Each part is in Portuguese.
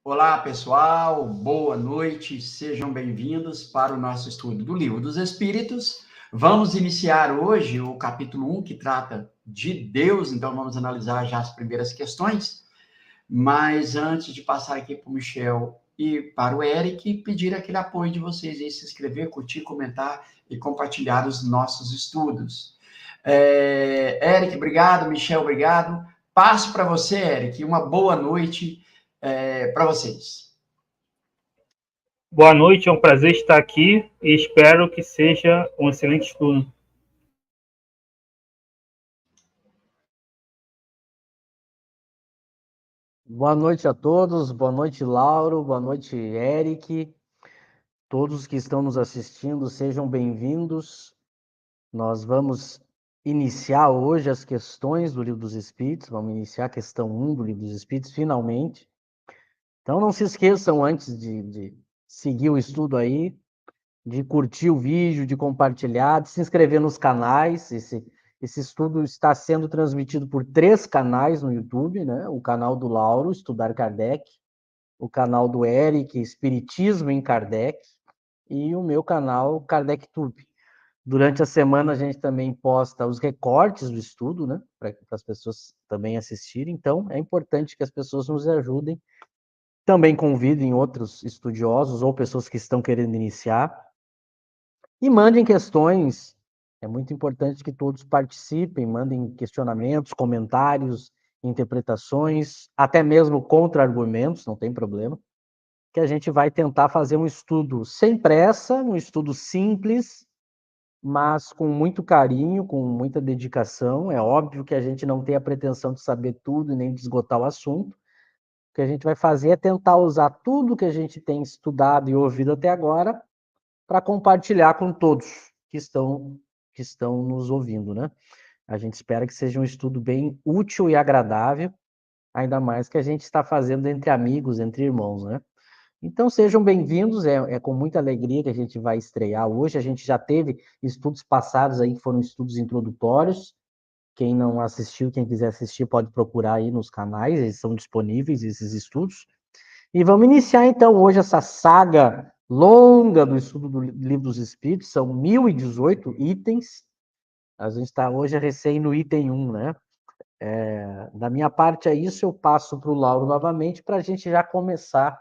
Olá, pessoal, boa noite, sejam bem-vindos para o nosso estudo do Livro dos Espíritos. Vamos iniciar hoje o capítulo 1, que trata de Deus, então vamos analisar já as primeiras questões. Mas antes de passar aqui para o Michel e para o Eric, pedir aquele apoio de vocês aí, se inscrever, curtir, comentar e compartilhar os nossos estudos. Eric, obrigado, Michel, obrigado. Passo para você, Eric, uma boa noite para vocês. Boa noite, é um prazer estar aqui e espero que seja um excelente estudo. Boa noite a todos, boa noite, Lauro, boa noite, Eric. Todos que estão nos assistindo, sejam bem-vindos. Nós vamos iniciar hoje as questões do Livro dos Espíritos, vamos iniciar a questão 1 do Livro dos Espíritos, finalmente. Então, não se esqueçam, antes de seguir o estudo aí, de curtir o vídeo, de compartilhar, de se inscrever nos canais. Esse estudo está sendo transmitido por 3 canais no YouTube, né? O canal do Lauro, Estudar Kardec, o canal do Eric, Espiritismo em Kardec, e o meu canal, KardecTube. Durante a semana a gente também posta os recortes do estudo, né? Para as pessoas também assistirem. Então, é importante que as pessoas nos ajudem. Também convidem outros estudiosos ou pessoas que estão querendo iniciar. E mandem questões. É muito importante que todos participem, mandem questionamentos, comentários, interpretações, até mesmo contra-argumentos, não tem problema, que a gente vai tentar fazer um estudo sem pressa, um estudo simples, mas com muito carinho, com muita dedicação. É óbvio que a gente não tem a pretensão de saber tudo e nem de esgotar o assunto. O que a gente vai fazer é tentar usar tudo que a gente tem estudado e ouvido até agora para compartilhar com todos que estão nos ouvindo, né? A gente espera que seja um estudo bem útil e agradável, ainda mais que a gente está fazendo entre amigos, entre irmãos, né? Então sejam bem-vindos, é com muita alegria que a gente vai estrear hoje. A gente já teve estudos passados aí que foram estudos introdutórios. Quem não assistiu, quem quiser assistir, pode procurar aí nos canais, eles são disponíveis, esses estudos. E vamos iniciar então hoje essa saga longa do estudo do Livro dos Espíritos, são 1018 itens. A gente está hoje recém no item 1, né? Da minha parte é isso, eu passo para o Lauro novamente para a gente já começar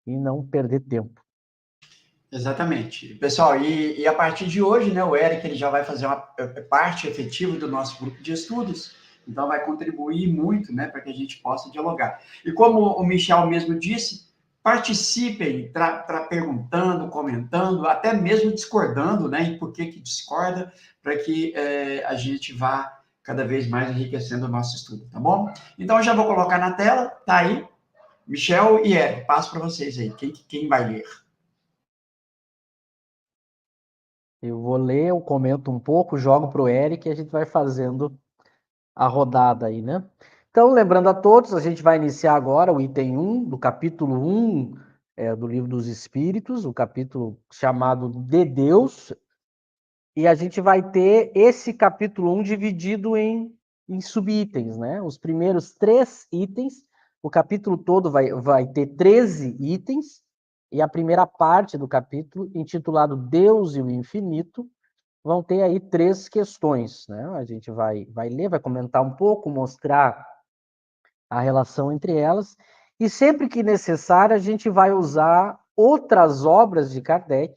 e não perder tempo. Exatamente. Pessoal, e a partir de hoje, né, o Eric ele já vai fazer uma parte efetiva do nosso grupo de estudos, então vai contribuir muito, né, para que a gente possa dialogar. E como o Michel mesmo disse, participem, perguntando, comentando, até mesmo discordando, né, e por que discorda, para que a gente vá cada vez mais enriquecendo o nosso estudo, tá bom? Então, eu já vou colocar na tela, tá aí, Michel e Eric, passo para vocês aí, quem vai ler? Eu vou ler, eu comento um pouco, jogo para o Eric e a gente vai fazendo a rodada aí, né? Então, lembrando a todos, a gente vai iniciar agora o item 1 do capítulo 1 do Livro dos Espíritos, o capítulo chamado De Deus, e a gente vai ter esse capítulo 1 dividido em subitens, né? Os primeiros 3 itens, o capítulo todo vai ter 13 itens, e a primeira parte do capítulo, intitulado Deus e o Infinito, vão ter aí 3 questões, né? A gente vai ler, vai comentar um pouco, mostrar a relação entre elas, e sempre que necessário a gente vai usar outras obras de Kardec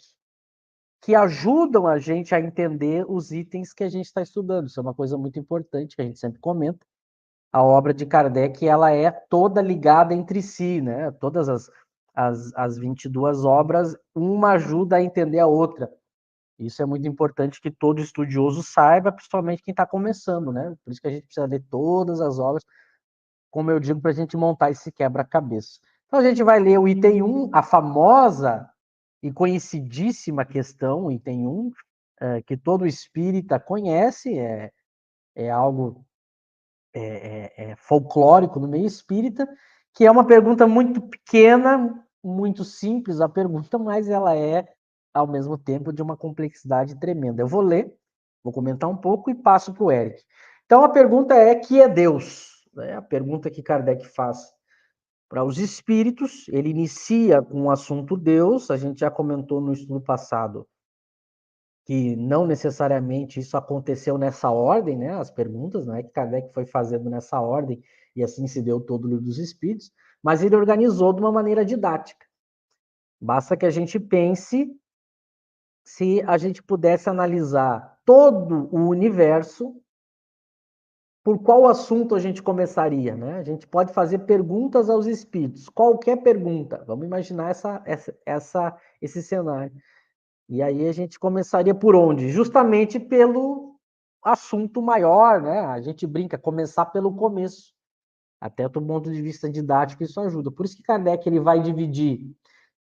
que ajudam a gente a entender os itens que a gente está estudando. Isso é uma coisa muito importante que a gente sempre comenta. A obra de Kardec, ela é toda ligada entre si, né? Todas as 22 obras, uma ajuda a entender a outra. Isso é muito importante que todo estudioso saiba, principalmente quem está começando, né? Por isso que a gente precisa ler todas as obras, como eu digo, para a gente montar esse quebra-cabeça. Então a gente vai ler o item 1, a famosa e conhecidíssima questão, o item 1, que todo espírita conhece, é algo folclórico no meio espírita, que é uma pergunta muito pequena, muito simples a pergunta, mas ela é, ao mesmo tempo, de uma complexidade tremenda. Eu vou ler, vou comentar um pouco e passo para o Eric. Então, a pergunta é: que é Deus? É a pergunta que Kardec faz. Para os espíritos, ele inicia com o assunto Deus. A gente já comentou no estudo passado que não necessariamente isso aconteceu nessa ordem, né? As perguntas, não é que Kardec foi fazendo nessa ordem e assim se deu todo o livro dos Espíritos, mas ele organizou de uma maneira didática. Basta que a gente pense se a gente pudesse analisar todo o universo, por qual assunto a gente começaria, né? A gente pode fazer perguntas aos espíritos, qualquer pergunta. Vamos imaginar esse cenário. E aí a gente começaria por onde? Justamente pelo assunto maior, né? A gente brinca, começar pelo começo. Até do ponto de vista didático, isso ajuda. Por isso que Kardec ele vai dividir.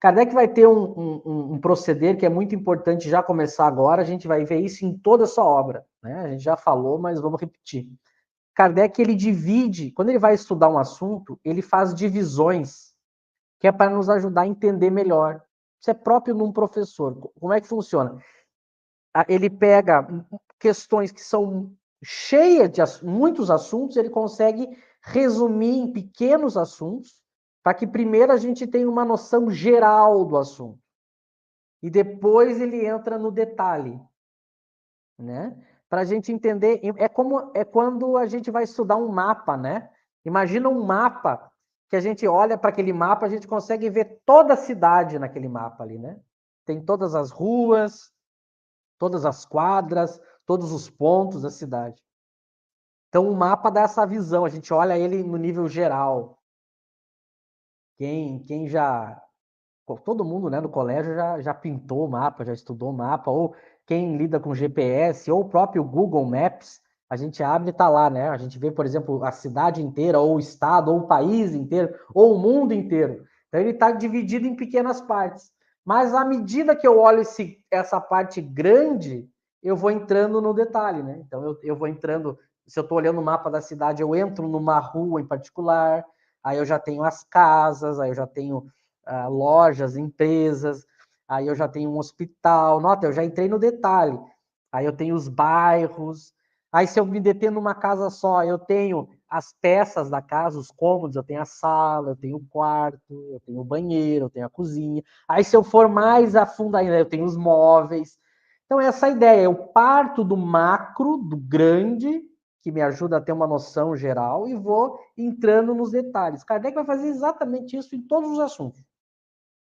Kardec vai ter um proceder que é muito importante já começar agora, a gente vai ver isso em toda a sua obra. Né? A gente já falou, mas vamos repetir. Kardec ele divide, quando ele vai estudar um assunto, ele faz divisões, que é para nos ajudar a entender melhor. Isso é próprio num professor. Como é que funciona? Ele pega questões que são cheias de muitos assuntos, ele consegue resumir em pequenos assuntos, para que primeiro a gente tenha uma noção geral do assunto. E depois ele entra no detalhe, né? Para a gente entender, é quando a gente vai estudar um mapa, né? Imagina um mapa que a gente olha para aquele mapa, a gente consegue ver toda a cidade naquele mapa ali, né? Tem todas as ruas, todas as quadras, todos os pontos da cidade. Então, o mapa dá essa visão, a gente olha ele no nível geral. Quem já... Todo mundo, né, no colégio já pintou o mapa, já estudou o mapa, ou quem lida com GPS, ou o próprio Google Maps, a gente abre e está lá, né? A gente vê, por exemplo, a cidade inteira, ou o estado, ou o país inteiro, ou o mundo inteiro. Então, ele está dividido em pequenas partes. Mas, à medida que eu olho essa parte grande, eu vou entrando no detalhe, né? Então, eu vou entrando... Se eu estou olhando o mapa da cidade, eu entro numa rua em particular, aí eu já tenho as casas, aí eu já tenho lojas, empresas, aí eu já tenho um hospital, nota, eu já entrei no detalhe, aí eu tenho os bairros, aí se eu me deter numa casa só, eu tenho as peças da casa, os cômodos, eu tenho a sala, eu tenho o quarto, eu tenho o banheiro, eu tenho a cozinha, aí se eu for mais a fundo ainda, eu tenho os móveis. Então essa ideia, eu parto do macro, do grande, que me ajuda a ter uma noção geral, e vou entrando nos detalhes. Kardec vai fazer exatamente isso em todos os assuntos.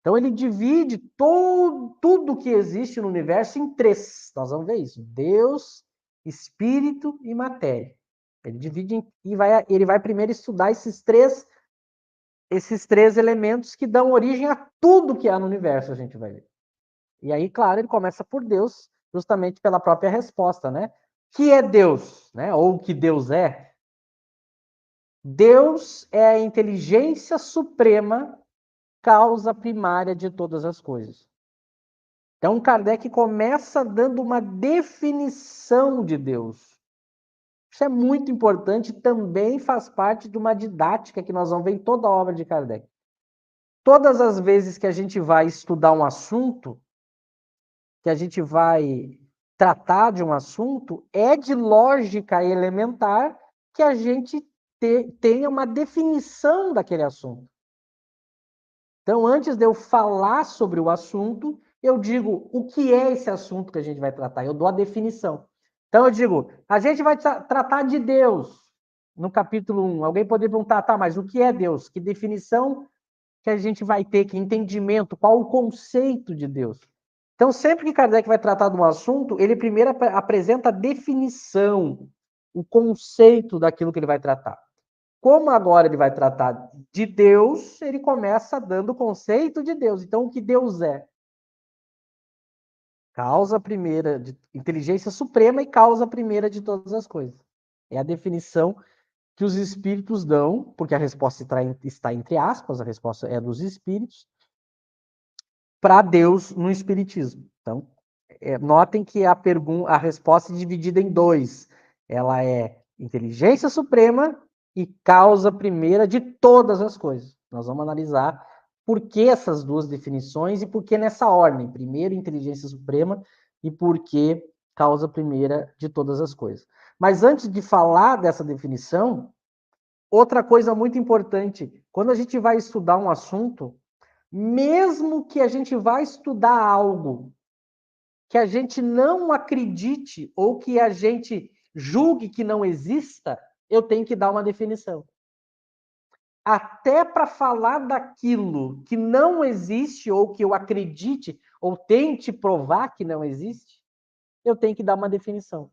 Então, ele divide tudo que existe no universo em três. Nós vamos ver isso. Deus, espírito e matéria. Ele divide e ele vai primeiro estudar esses três elementos que dão origem a tudo que há no universo, a gente vai ver. E aí, claro, ele começa por Deus, justamente pela própria resposta, né? Que é Deus, né? Ou o que Deus é. Deus é a inteligência suprema, causa primária de todas as coisas. Então, Kardec começa dando uma definição de Deus. Isso é muito importante, também faz parte de uma didática que nós vamos ver em toda a obra de Kardec. Todas as vezes que a gente vai estudar um assunto, que a gente vai tratar de um assunto, é de lógica elementar que a gente tenha uma definição daquele assunto. Então, antes de eu falar sobre o assunto, eu digo o que é esse assunto que a gente vai tratar. Eu dou a definição. Então, eu digo, a gente vai tratar de Deus. No capítulo 1, alguém poderia perguntar, tá, mas o que é Deus? Que definição que a gente vai ter? Que entendimento? Qual o conceito de Deus? Então, sempre que Kardec vai tratar de um assunto, ele primeiro apresenta a definição, o conceito daquilo que ele vai tratar. Como agora ele vai tratar de Deus, ele começa dando o conceito de Deus. Então, o que Deus é? Causa primeira de inteligência suprema e causa primeira de todas as coisas. É a definição que os espíritos dão, porque a resposta está entre aspas, a resposta é dos espíritos, para Deus no espiritismo. Então, notem que a resposta é dividida em dois. Ela é inteligência suprema e causa primeira de todas as coisas. Nós vamos analisar por que essas duas definições e por que nessa ordem. Primeiro, inteligência suprema e por que causa primeira de todas as coisas. Mas antes de falar dessa definição, outra coisa muito importante, quando a gente vai estudar um assunto, mesmo que a gente vá estudar algo que a gente não acredite ou que a gente julgue que não exista, eu tenho que dar uma definição. Até para falar daquilo que não existe ou que eu acredite ou tente provar que não existe, eu tenho que dar uma definição.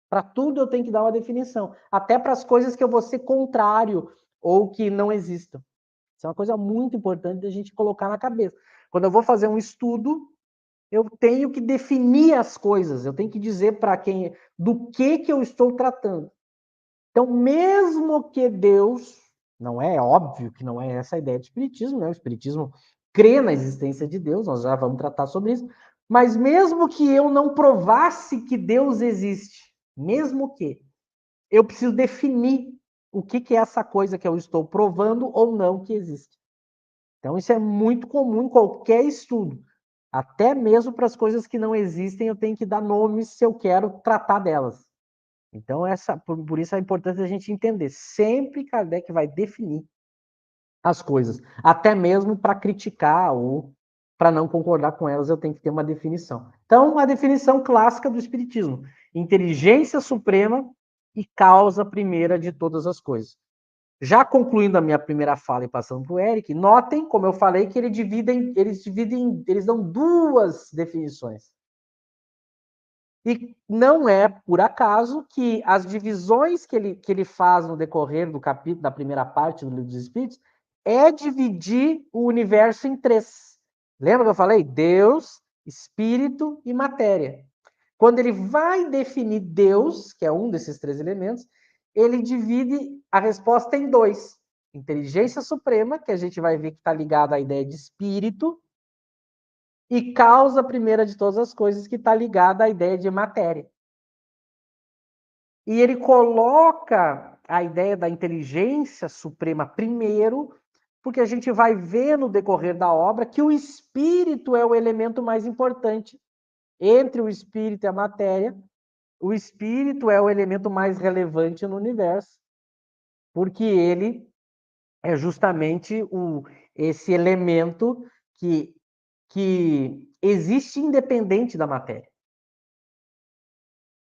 Para tudo eu tenho que dar uma definição. Até para as coisas que eu vou ser contrário ou que não existam. Isso é uma coisa muito importante da gente colocar na cabeça. Quando eu vou fazer um estudo, eu tenho que definir as coisas. Eu tenho que dizer para quem do que eu estou tratando. Então, mesmo que Deus, não é óbvio que não é essa a ideia do Espiritismo, né? O Espiritismo crê na existência de Deus, nós já vamos tratar sobre isso, mas mesmo que eu não provasse que Deus existe, mesmo que, eu preciso definir o que é essa coisa que eu estou provando ou não que existe. Então, isso é muito comum em qualquer estudo. Até mesmo para as coisas que não existem, eu tenho que dar nomes se eu quero tratar delas. Então, por isso a importância da gente entender. Sempre Kardec vai definir as coisas. Até mesmo para criticar ou para não concordar com elas, eu tenho que ter uma definição. Então, a definição clássica do Espiritismo: inteligência suprema e causa primeira de todas as coisas. Já concluindo a minha primeira fala e passando para o Eric, notem, como eu falei, que eles dão duas definições. E não é por acaso que as divisões que ele faz no decorrer do capítulo, da primeira parte do Livro dos Espíritos, é dividir o universo em três. Lembra que eu falei? Deus, Espírito e matéria. Quando ele vai definir Deus, que é um desses três elementos, ele divide a resposta em dois. Inteligência suprema, que a gente vai ver que está ligado à ideia de espírito, e causa primeira de todas as coisas, que está ligada à ideia de matéria. E ele coloca a ideia da inteligência suprema primeiro, porque a gente vai ver no decorrer da obra que o espírito é o elemento mais importante. Entre o espírito e a matéria, o espírito é o elemento mais relevante no universo, porque ele é justamente esse elemento que existe independente da matéria.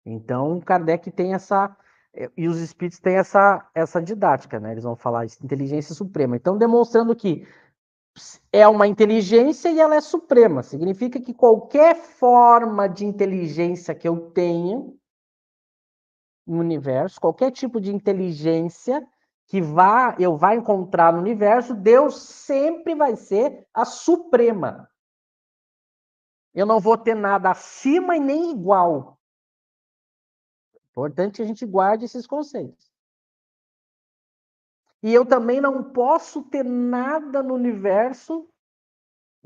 Então, Kardec tem e os espíritos têm essa didática, né? Eles vão falar de inteligência suprema. Então, demonstrando que é uma inteligência e ela é suprema. Significa que qualquer forma de inteligência que eu tenha no universo, qualquer tipo de inteligência que eu vá encontrar no universo, Deus sempre vai ser a suprema. Eu não vou ter nada acima e nem igual. Importante que a gente guarde esses conceitos. E eu também não posso ter nada no universo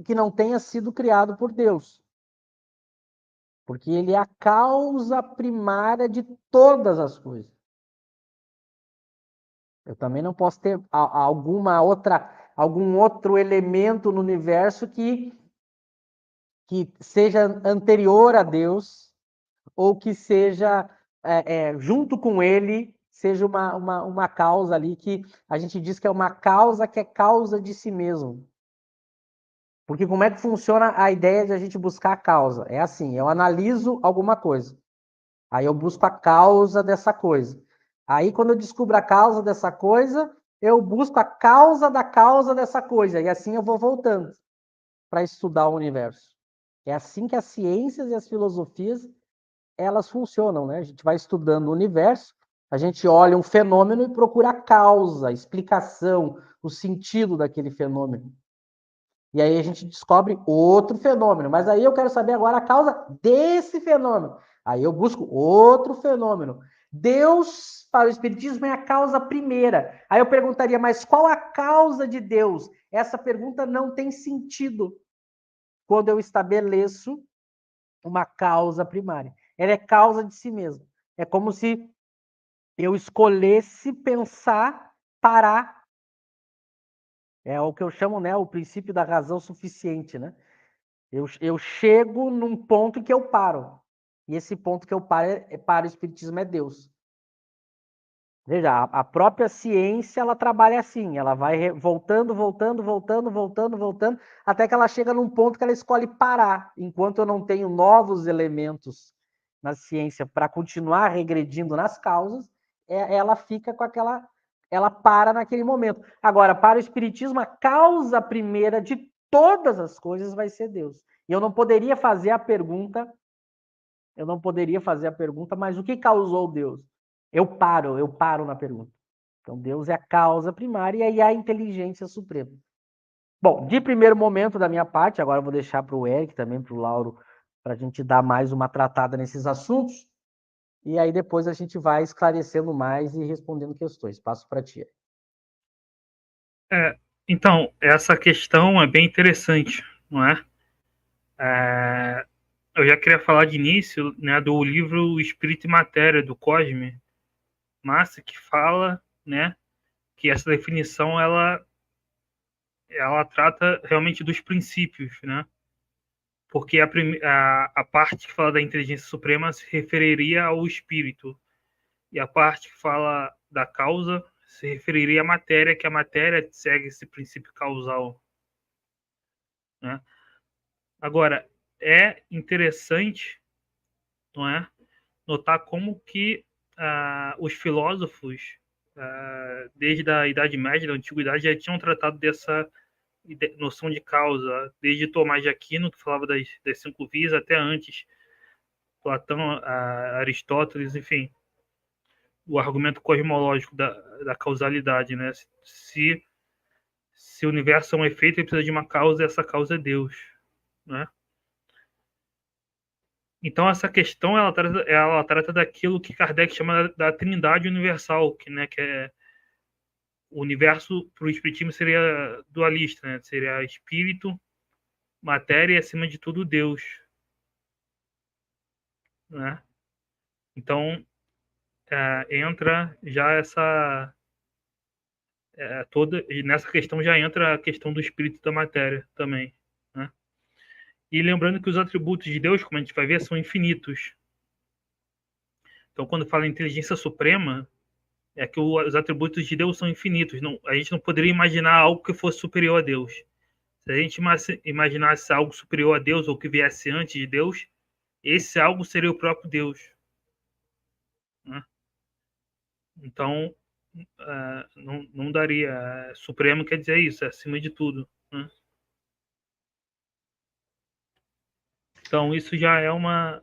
que não tenha sido criado por Deus. Porque ele é a causa primária de todas as coisas. Eu também não posso ter algum outro elemento no universo que seja anterior a Deus, ou que seja, junto com ele, seja uma causa ali que a gente diz que é uma causa que é causa de si mesmo. Porque como é que funciona a ideia de a gente buscar a causa? É assim, eu analiso alguma coisa, aí eu busco a causa dessa coisa. Aí, quando eu descubro a causa dessa coisa, eu busco a causa da causa dessa coisa, e assim eu vou voltando para estudar o universo. É assim que as ciências e as filosofias elas funcionam, né? A gente vai estudando o universo, a gente olha um fenômeno e procura a causa, a explicação, o sentido daquele fenômeno. E aí a gente descobre outro fenômeno, mas aí eu quero saber agora a causa desse fenômeno. Aí eu busco outro fenômeno. Deus, para o Espiritismo, é a causa primeira. Aí eu perguntaria, mas qual a causa de Deus? Essa pergunta não tem sentido quando eu estabeleço uma causa primária. Ela é causa de si mesma. É como se eu escolhesse pensar, parar. É o que eu chamo, né, o princípio da razão suficiente, né? Eu chego num ponto que eu paro. E esse ponto que eu paro para o Espiritismo é Deus. Veja, a própria ciência, ela trabalha assim, ela vai voltando, até que ela chega num ponto que ela escolhe parar. Enquanto eu não tenho novos elementos na ciência para continuar regredindo nas causas, ela fica com aquela... Ela para naquele momento. Agora, para o Espiritismo, a causa primeira de todas as coisas vai ser Deus. E eu não poderia fazer a pergunta, mas o que causou Deus? Eu paro na pergunta. Então, Deus é a causa primária e aí a inteligência suprema. Bom, de primeiro momento da minha parte, agora eu vou deixar para o Eric, também para o Lauro, para a gente dar mais uma tratada nesses assuntos. E aí depois a gente vai esclarecendo mais e respondendo questões. Passo para ti. Então, essa questão é bem interessante, não é? Eu já queria falar de início, né, do livro Espírito e Matéria, do Cosme Massa, que fala, né, que essa definição ela trata realmente dos princípios, né? Porque a parte que fala da inteligência suprema se referiria ao espírito, e a parte que fala da causa se referiria à matéria, que a matéria segue esse princípio causal, né? Agora, é interessante, não é, notar como que os filósofos, desde a Idade Média, da Antiguidade, já tinham tratado dessa noção de causa, desde Tomás de Aquino, que falava das 5 vias, até antes, Platão, Aristóteles, enfim, o argumento cosmológico da causalidade, né? Se o universo é um efeito, ele precisa de uma causa, e essa causa é Deus, né? Então, essa questão ela trata daquilo que Kardec chama da trindade universal, que é o universo para o espiritismo seria dualista, né? Seria espírito, matéria e, acima de tudo, Deus, né? Então, entra já e nessa questão já entra a questão do espírito e da matéria também, né? E lembrando que os atributos de Deus, como a gente vai ver, são infinitos. Então, quando fala em inteligência suprema, é que os atributos de Deus são infinitos. Não, a gente não poderia imaginar algo que fosse superior a Deus. Se a gente imaginasse algo superior a Deus ou que viesse antes de Deus, esse algo seria o próprio Deus, né? Então, não daria. Supremo quer dizer isso, é acima de tudo, né? Então, isso já é uma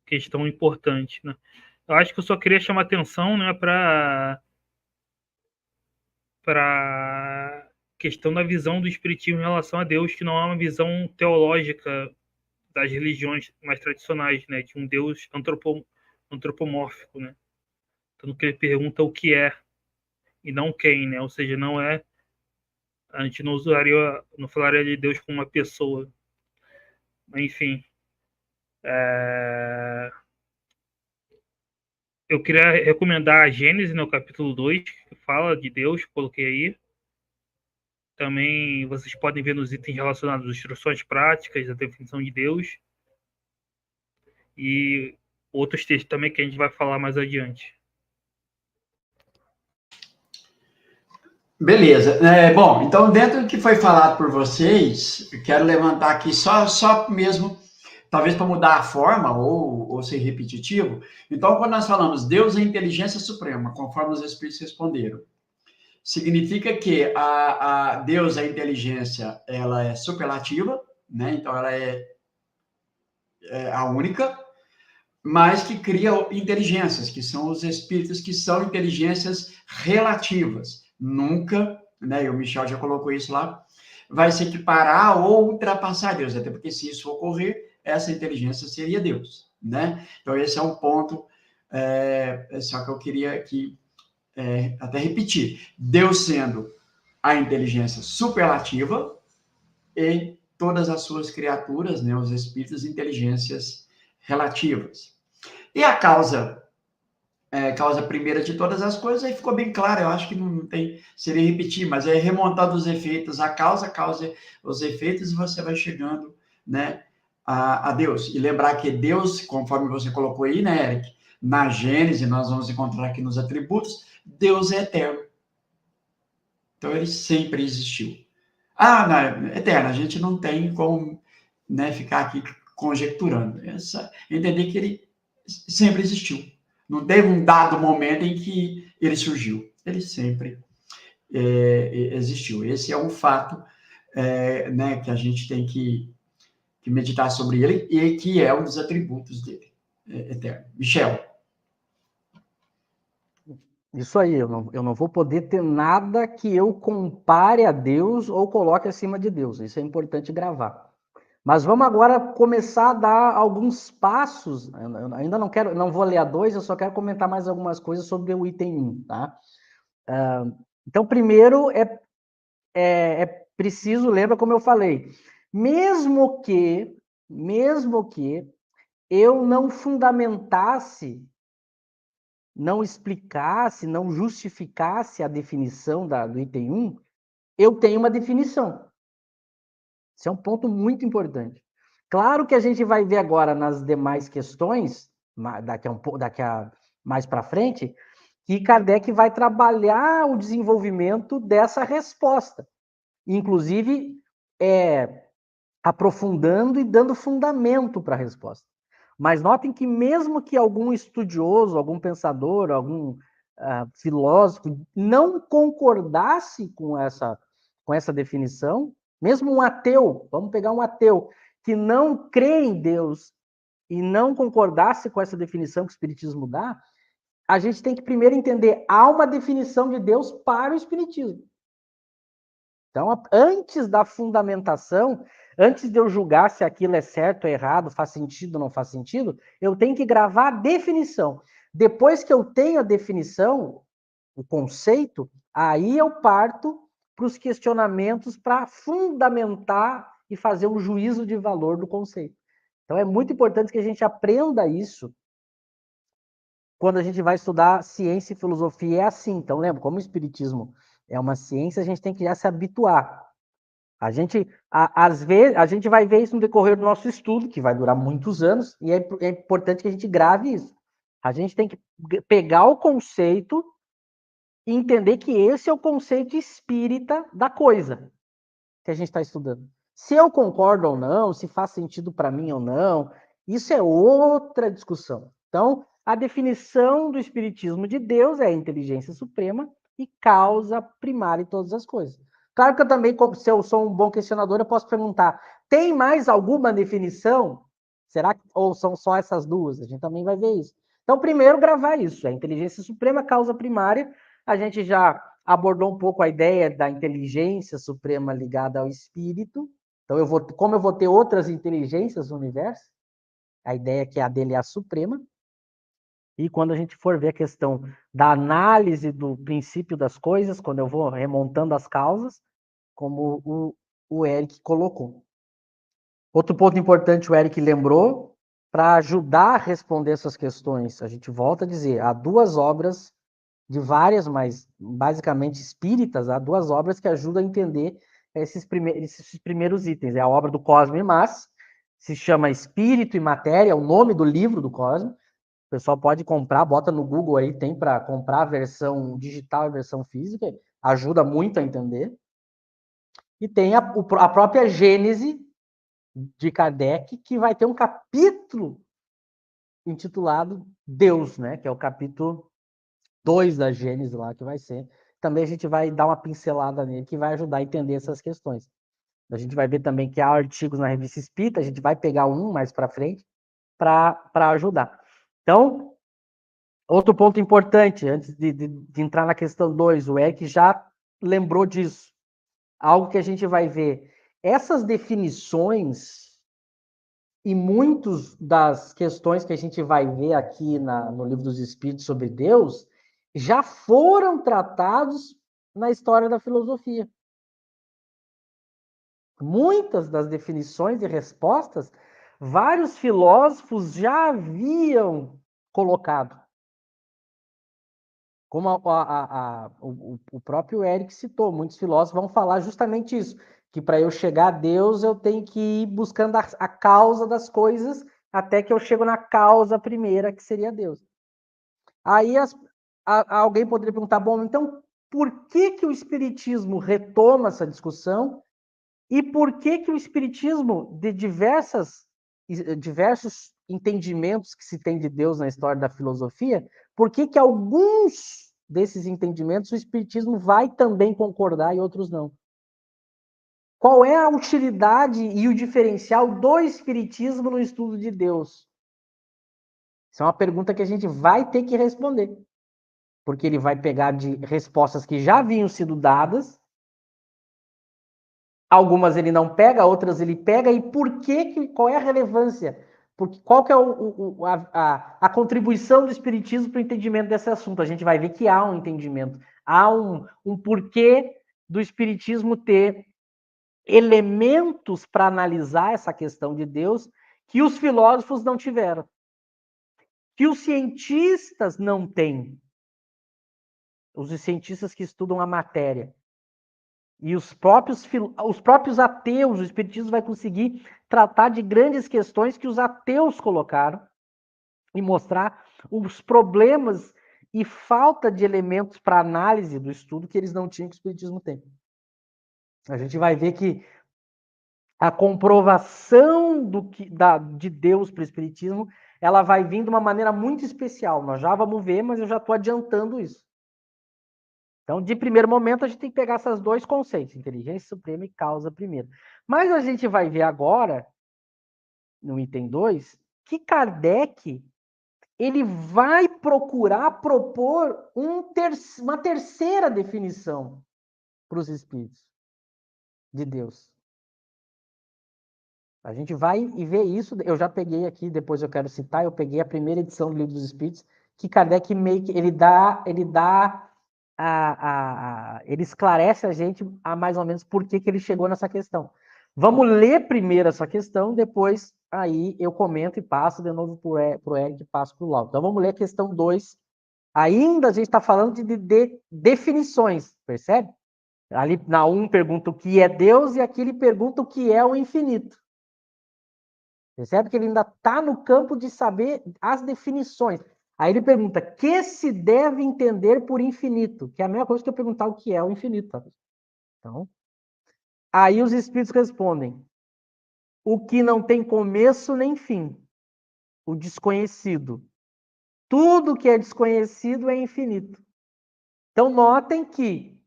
questão importante, né? Eu acho que eu só queria chamar atenção, né, para questão da visão do espiritismo em relação a Deus, que não é uma visão teológica das religiões mais tradicionais, né, de um Deus antropomórfico, né? Tanto que ele pergunta o que é e não quem, né? Ou seja, não é, a gente não falaria de Deus como uma pessoa. Enfim, eu queria recomendar a Gênesis, no capítulo 2, que fala de Deus, coloquei aí. Também vocês podem ver nos itens relacionados às instruções práticas, a definição de Deus e outros textos também que a gente vai falar mais adiante. Beleza. Bom, então, dentro do que foi falado por vocês, eu quero levantar aqui só mesmo, talvez para mudar a forma ou ser repetitivo. Então, quando nós falamos Deus é a inteligência suprema, conforme os Espíritos responderam, significa que a Deus, a inteligência, ela é superlativa, né? Então, ela é a única, mas que cria inteligências, que são os espíritos que são inteligências relativas. Nunca, né, e o Michel já colocou isso lá, vai se equiparar ou ultrapassar Deus, até porque se isso ocorrer, essa inteligência seria Deus, né? Então, esse é um ponto, só que eu queria aqui até repetir. Deus sendo a inteligência superlativa e todas as suas criaturas, né, os espíritos, inteligências relativas. E a causa primeira de todas as coisas, aí ficou bem claro, eu acho que não tem, seria repetir, mas é remontando os efeitos, a causa os efeitos, e você vai chegando, né, a Deus. E lembrar que Deus, conforme você colocou aí, né, Eric, na Gênesis, nós vamos encontrar aqui nos atributos, Deus é eterno. Então, ele sempre existiu. Eterno, a gente não tem como, né, ficar aqui conjecturando. Entender que ele sempre existiu. Não teve um dado momento em que ele surgiu. Ele sempre existiu. Esse é um fato, né, que a gente tem que meditar sobre ele e que é um dos atributos dele, eterno. Michel. Isso aí, eu não vou poder ter nada que eu compare a Deus ou coloque acima de Deus. Isso é importante gravar. Mas vamos agora começar a dar alguns passos. Eu ainda não vou ler a 2, eu só quero comentar mais algumas coisas sobre o item 1, tá? Então, primeiro é preciso, lembra como eu falei, mesmo que eu não fundamentasse, não explicasse, não justificasse a definição do item 1, eu tenho uma definição. Esse é um ponto muito importante. Claro que a gente vai ver agora nas demais questões, daqui a mais para frente, que Kardec vai trabalhar o desenvolvimento dessa resposta. Inclusive, aprofundando e dando fundamento para a resposta. Mas notem que mesmo que algum estudioso, algum pensador, algum filósofo não concordasse com essa definição, mesmo um ateu, vamos pegar um ateu, que não crê em Deus e não concordasse com essa definição que o Espiritismo dá, a gente tem que primeiro entender, há uma definição de Deus para o Espiritismo. Então, antes da fundamentação, antes de eu julgar se aquilo é certo ou errado, faz sentido ou não faz sentido, eu tenho que gravar a definição. Depois que eu tenho a definição, o conceito, aí eu parto para os questionamentos para fundamentar e fazer um juízo de valor do conceito. Então, é muito importante que a gente aprenda isso quando a gente vai estudar ciência e filosofia. É assim. Então, lembra, como o Espiritismo é uma ciência, a gente tem que já se habituar. Às vezes, a gente vai ver isso no decorrer do nosso estudo, que vai durar muitos anos, e é importante que a gente grave isso. A gente tem que pegar o conceito e entender que esse é o conceito espírita da coisa que a gente está estudando. Se eu concordo ou não, se faz sentido para mim ou não, isso é outra discussão. Então, a definição do espiritismo de Deus é a inteligência suprema e causa primária em todas as coisas. Claro que eu também, se eu sou um bom questionador, eu posso perguntar, tem mais alguma definição? Será que, ou são só essas duas? A gente também vai ver isso. Então, primeiro, gravar isso. A inteligência suprema, causa primária. A gente já abordou um pouco a ideia da inteligência suprema ligada ao espírito. Então, como eu vou ter outras inteligências no universo, a ideia é que a dele é a suprema. E quando a gente for ver a questão da análise do princípio das coisas, quando eu vou remontando as causas, como o Eric colocou. Outro ponto importante, o Eric lembrou, para ajudar a responder essas questões, a gente volta a dizer, há duas obras de várias, mas basicamente espíritas, há duas obras que ajudam a entender esses primeiros itens. É a obra do Cosme Mas, se chama Espírito e Matéria, é o nome do livro do Cosme. O pessoal pode comprar, bota no Google aí, tem para comprar a versão digital e a versão física, ajuda muito a entender. E tem a própria Gênese de Kardec, que vai ter um capítulo intitulado Deus, né? Que é o capítulo 2 da Gênese lá, que vai ser. Também a gente vai dar uma pincelada nele, que vai ajudar a entender essas questões. A gente vai ver também que há artigos na Revista Espírita, a gente vai pegar um mais para frente para ajudar. Então, outro ponto importante, antes de entrar na questão 2, o Eric já lembrou disso. Algo que a gente vai ver. Essas definições e muitas das questões que a gente vai ver aqui no Livro dos Espíritos sobre Deus já foram tratados na história da filosofia. Muitas das definições e respostas, vários filósofos já haviam colocado. Como o próprio Eric citou, muitos filósofos vão falar justamente isso, que para eu chegar a Deus, eu tenho que ir buscando a causa das coisas, até que eu chego na causa primeira, que seria Deus. Aí alguém poderia perguntar, bom, então por que o Espiritismo retoma essa discussão e por que o Espiritismo, de diversos entendimentos que se tem de Deus na história da filosofia, por que alguns desses entendimentos o Espiritismo vai também concordar e outros não? Qual é a utilidade e o diferencial do Espiritismo no estudo de Deus? Isso é uma pergunta que a gente vai ter que responder. Porque ele vai pegar de respostas que já haviam sido dadas, algumas ele não pega, outras ele pega, e qual é a relevância? Qual que é a contribuição do Espiritismo para o entendimento desse assunto? A gente vai ver que há um entendimento, há um porquê do Espiritismo ter elementos para analisar essa questão de Deus que os filósofos não tiveram, que os cientistas não têm. Os cientistas que estudam a matéria. E os próprios ateus, o Espiritismo vai conseguir tratar de grandes questões que os ateus colocaram e mostrar os problemas e falta de elementos para análise do estudo que eles não tinham, que o Espiritismo tem. A gente vai ver que a comprovação de Deus para o Espiritismo, ela vai vir de uma maneira muito especial. Nós já vamos ver, mas eu já estou adiantando isso. Então, de primeiro momento, a gente tem que pegar esses dois conceitos, inteligência suprema e causa primeira. Mas a gente vai ver agora, no item 2, que Kardec ele vai propor uma terceira definição para os espíritos de Deus. A gente vai e ver isso. Eu já peguei aqui, depois eu quero citar, eu peguei a primeira edição do Livro dos Espíritos, que Kardec ele ele esclarece a gente a mais ou menos por que ele chegou nessa questão. Vamos ler primeiro essa questão, depois aí eu comento e passo de novo para o Eric e passo para o Lauro. Então vamos ler a questão 2. Ainda a gente está falando de definições, percebe? Ali na 1 pergunta o que é Deus e aqui ele pergunta o que é o infinito. Percebe que ele ainda está no campo de saber as definições. Aí ele pergunta, que se deve entender por infinito? Que é a mesma coisa que eu perguntar o que é o infinito. Tá? Então, aí os espíritos respondem, o que não tem começo nem fim, o desconhecido. Tudo que é desconhecido é infinito. Então, notem que,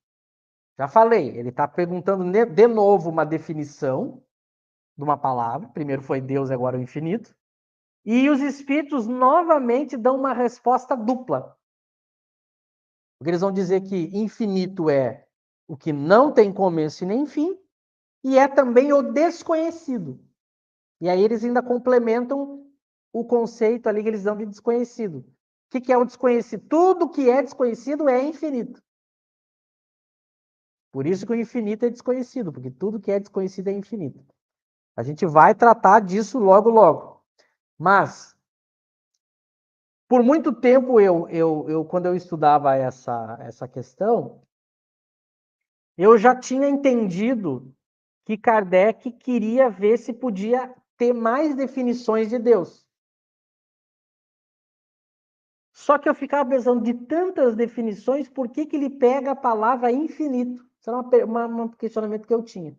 já falei, ele está perguntando de novo uma definição de uma palavra. Primeiro foi Deus, agora o infinito. E os espíritos novamente dão uma resposta dupla. Porque eles vão dizer que infinito é o que não tem começo e nem fim, e é também o desconhecido. E aí eles ainda complementam o conceito ali que eles dão de desconhecido. O que é o desconhecido? Tudo que é desconhecido é infinito. Por isso que o infinito é desconhecido, porque tudo que é desconhecido é infinito. A gente vai tratar disso logo, logo. Mas, por muito tempo, quando eu estudava essa questão, eu já tinha entendido que Kardec queria ver se podia ter mais definições de Deus. Só que eu ficava pensando, de tantas definições, por que ele pega a palavra infinito? Isso era um questionamento que eu tinha.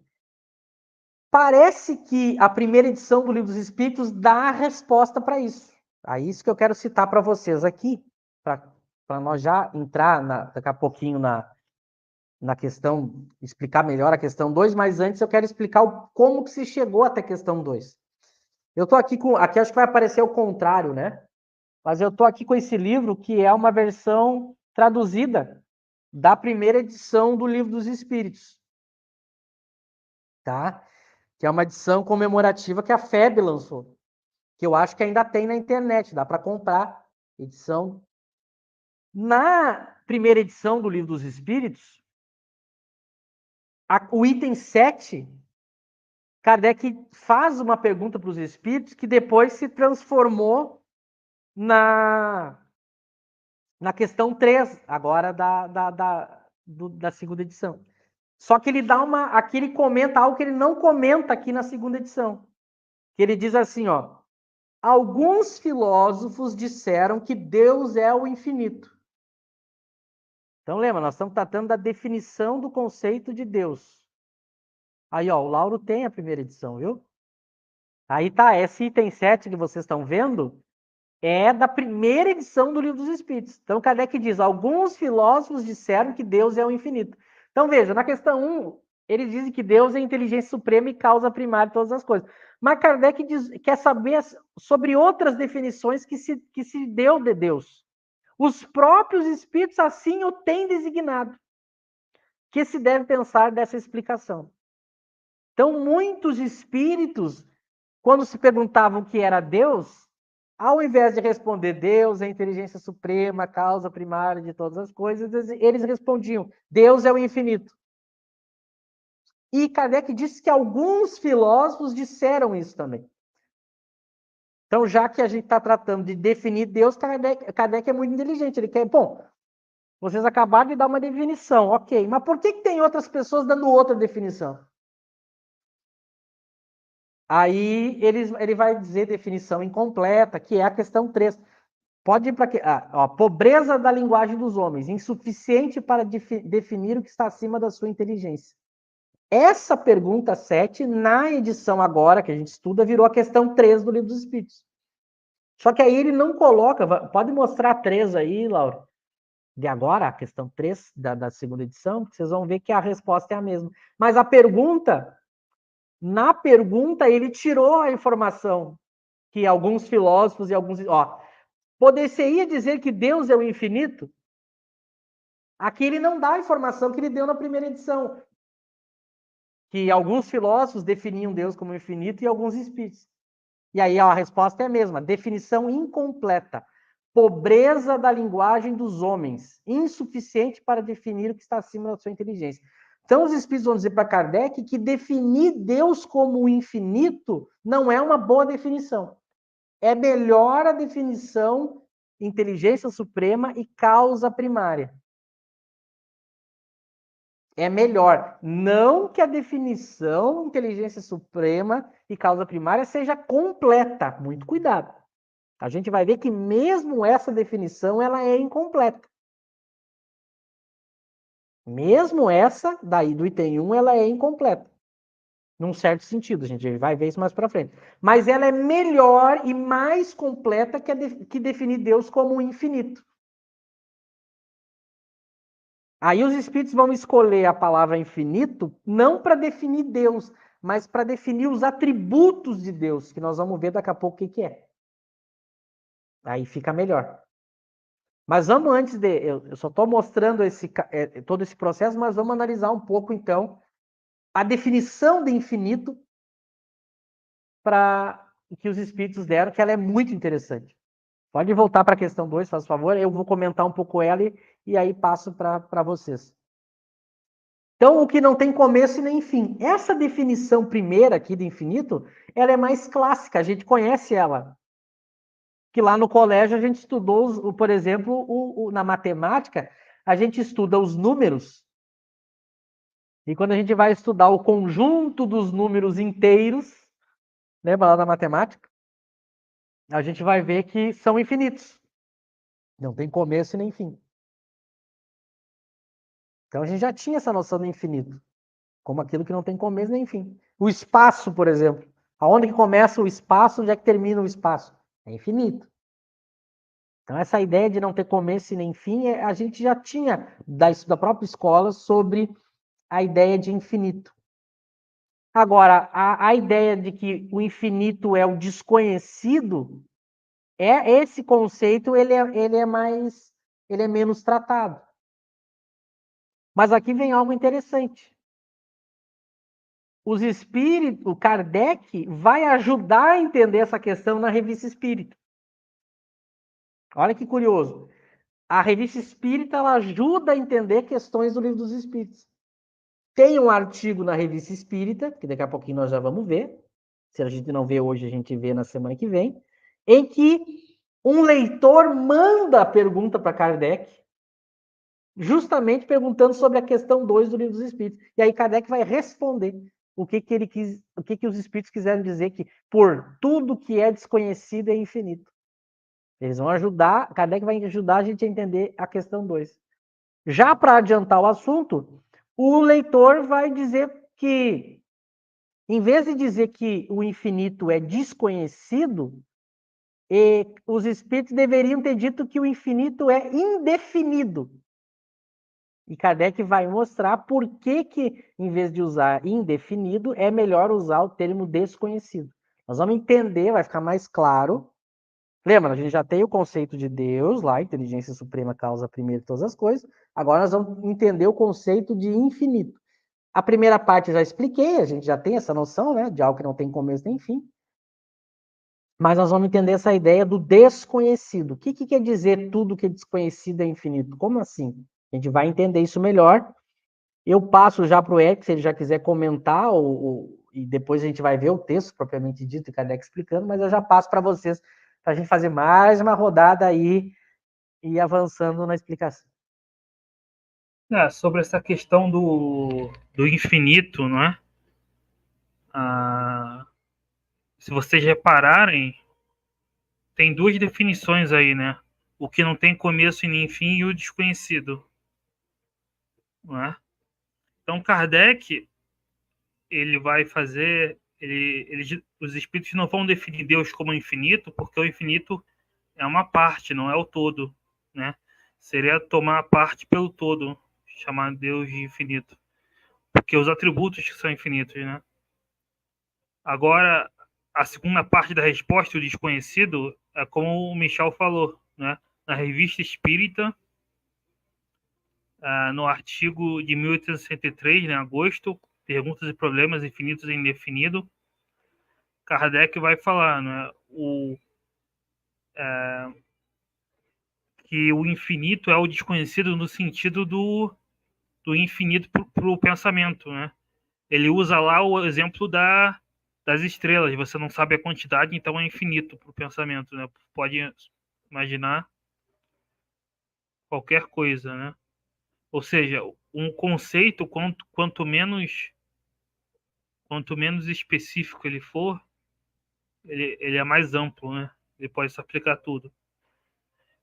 Parece que a primeira edição do Livro dos Espíritos dá a resposta para isso. É isso que eu quero citar para vocês aqui, para nós já entrar daqui a pouquinho na questão, explicar melhor a questão 2, mas antes eu quero explicar como que se chegou até a questão 2. Eu estou aqui aqui acho que vai aparecer o contrário, né? Mas eu estou aqui com esse livro que é uma versão traduzida da primeira edição do Livro dos Espíritos. Tá? Que é uma edição comemorativa que a FEB lançou, que eu acho que ainda tem na internet, dá para comprar edição. Na primeira edição do Livro dos Espíritos, o item 7, Kardec faz uma pergunta para os espíritos que depois se transformou na questão 3, agora da segunda edição. Só que ele aqui ele comenta algo que ele não comenta aqui na segunda edição. Que ele diz assim, ó, alguns filósofos disseram que Deus é o infinito. Então, lembra, nós estamos tratando da definição do conceito de Deus. Aí, ó, o Lauro tem a primeira edição, viu? Aí tá, esse item 7 que vocês estão vendo é da primeira edição do Livro dos Espíritos. Então, Kardec diz, alguns filósofos disseram que Deus é o infinito. Então, veja, na questão 1, eles dizem que Deus é a inteligência suprema e causa primária de todas as coisas. Mas Kardec quer saber sobre outras definições que se deu de Deus. Os próprios espíritos assim o têm designado. Que se deve pensar dessa explicação. Então, muitos espíritos, quando se perguntavam o que era Deus, ao invés de responder Deus é a inteligência suprema, a causa primária de todas as coisas, eles respondiam, Deus é o infinito. E Kardec disse que alguns filósofos disseram isso também. Então, já que a gente está tratando de definir Deus, Kardec é muito inteligente. Ele quer, bom, vocês acabaram de dar uma definição, ok, mas por que tem outras pessoas dando outra definição? Aí ele vai dizer definição incompleta, que é a questão 3. Pode ir para aqui. Pobreza da linguagem dos homens, insuficiente para definir o que está acima da sua inteligência. Essa pergunta 7, na edição agora que a gente estuda, virou a questão 3 do Livro dos Espíritos. Só que aí ele não coloca, pode mostrar a 3 aí, Laura, de agora, a questão 3 da segunda edição, vocês vão ver que a resposta é a mesma. Mas a pergunta, na pergunta, ele tirou a informação que alguns filósofos e alguns... poder-se-ia dizer que Deus é o infinito? Aqui ele não dá a informação que ele deu na primeira edição. Que alguns filósofos definiam Deus como infinito e alguns espíritos. E aí a resposta é a mesma, definição incompleta. Pobreza da linguagem dos homens, insuficiente para definir o que está acima da sua inteligência. Então os espíritos vão dizer para Kardec que definir Deus como infinito não é uma boa definição. É melhor a definição inteligência suprema e causa primária. É melhor. Não que a definição inteligência suprema e causa primária seja completa. Muito cuidado. A gente vai ver que mesmo essa definição ela é incompleta. Mesmo essa daí do item 1, ela é incompleta. Num certo sentido, a gente vai ver isso mais para frente. Mas ela é melhor e mais completa que definir Deus como infinito. Aí os espíritos vão escolher a palavra infinito não para definir Deus, mas para definir os atributos de Deus, que nós vamos ver daqui a pouco o que é. Aí fica melhor. Mas vamos antes de... Eu só estou mostrando todo esse processo, mas vamos analisar um pouco, então, a definição de infinito que os espíritos deram, que ela é muito interessante. Pode voltar para a questão 2, faz favor. Eu vou comentar um pouco ela e aí passo para vocês. Então, o que não tem começo e nem fim. Essa definição primeira aqui de infinito, ela é mais clássica, a gente conhece ela. Que lá no colégio a gente estudou, por exemplo, na matemática, a gente estuda os números. E quando a gente vai estudar o conjunto dos números inteiros, lembra lá da matemática? A gente vai ver que são infinitos. Não tem começo e nem fim. Então a gente já tinha essa noção do infinito, como aquilo que não tem começo nem fim. O espaço, por exemplo. Aonde que começa o espaço, onde é que termina o espaço? É infinito. Então essa ideia de não ter começo e nem fim, a gente já tinha da própria escola sobre a ideia de infinito. Agora, a ideia de que o infinito é o desconhecido, esse conceito ele é menos tratado. Mas aqui vem algo interessante. Os espíritos, o Kardec vai ajudar a entender essa questão na Revista Espírita. Olha que curioso. A Revista Espírita ela ajuda a entender questões do Livro dos Espíritos. Tem um artigo na Revista Espírita, que daqui a pouquinho nós já vamos ver. Se a gente não vê hoje, a gente vê na semana que vem, em que um leitor manda a pergunta para Kardec, justamente perguntando sobre a questão 2 do Livro dos Espíritos. E aí Kardec vai responder. o que os espíritos quiseram dizer que por tudo que é desconhecido é infinito. Eles vão ajudar, Kardec vai ajudar a gente a entender a questão 2. Já para adiantar o assunto, o leitor vai dizer que, em vez de dizer que o infinito é desconhecido, os espíritos deveriam ter dito que o infinito é indefinido. E Kardec vai mostrar por que, em vez de usar indefinido, é melhor usar o termo desconhecido. Nós vamos entender, vai ficar mais claro. Lembra, a gente já tem o conceito de Deus lá, inteligência suprema, causa primeira de todas as coisas. Agora nós vamos entender o conceito de infinito. A primeira parte eu já expliquei, a gente já tem essa noção, né, de algo que não tem começo nem fim. Mas nós vamos entender essa ideia do desconhecido. O que quer dizer tudo que é desconhecido é infinito? Como assim? A gente vai entender isso melhor. Eu passo já para o Eric, se ele já quiser comentar, e depois a gente vai ver o texto propriamente dito e Kardec explicando, mas eu já passo para vocês, para a gente fazer mais uma rodada aí e ir avançando na explicação. Sobre essa questão do infinito, não é? Se vocês repararem, tem duas definições aí, né? O que não tem começo e nem fim e o desconhecido, não é? Então, Kardec, ele vai fazer... os espíritos não vão definir Deus como infinito, porque o infinito é uma parte, não é o todo, né? Seria tomar a parte pelo todo, chamar Deus de infinito. Porque os atributos que são infinitos, né? Agora, a segunda parte da resposta, o desconhecido, é como o Michel falou, né? Na Revista Espírita, no artigo de 1863, em agosto, Perguntas e Problemas Infinitos e Indefinido, Kardec vai falar, né? Que o infinito é o desconhecido no sentido do infinito para o pensamento, né? Ele usa lá o exemplo das estrelas. Você não sabe a quantidade, então é infinito para o pensamento, né? Pode imaginar qualquer coisa, né? Ou seja, um conceito quanto menos específico ele for, ele é mais amplo, né? Ele pode se aplicar a tudo.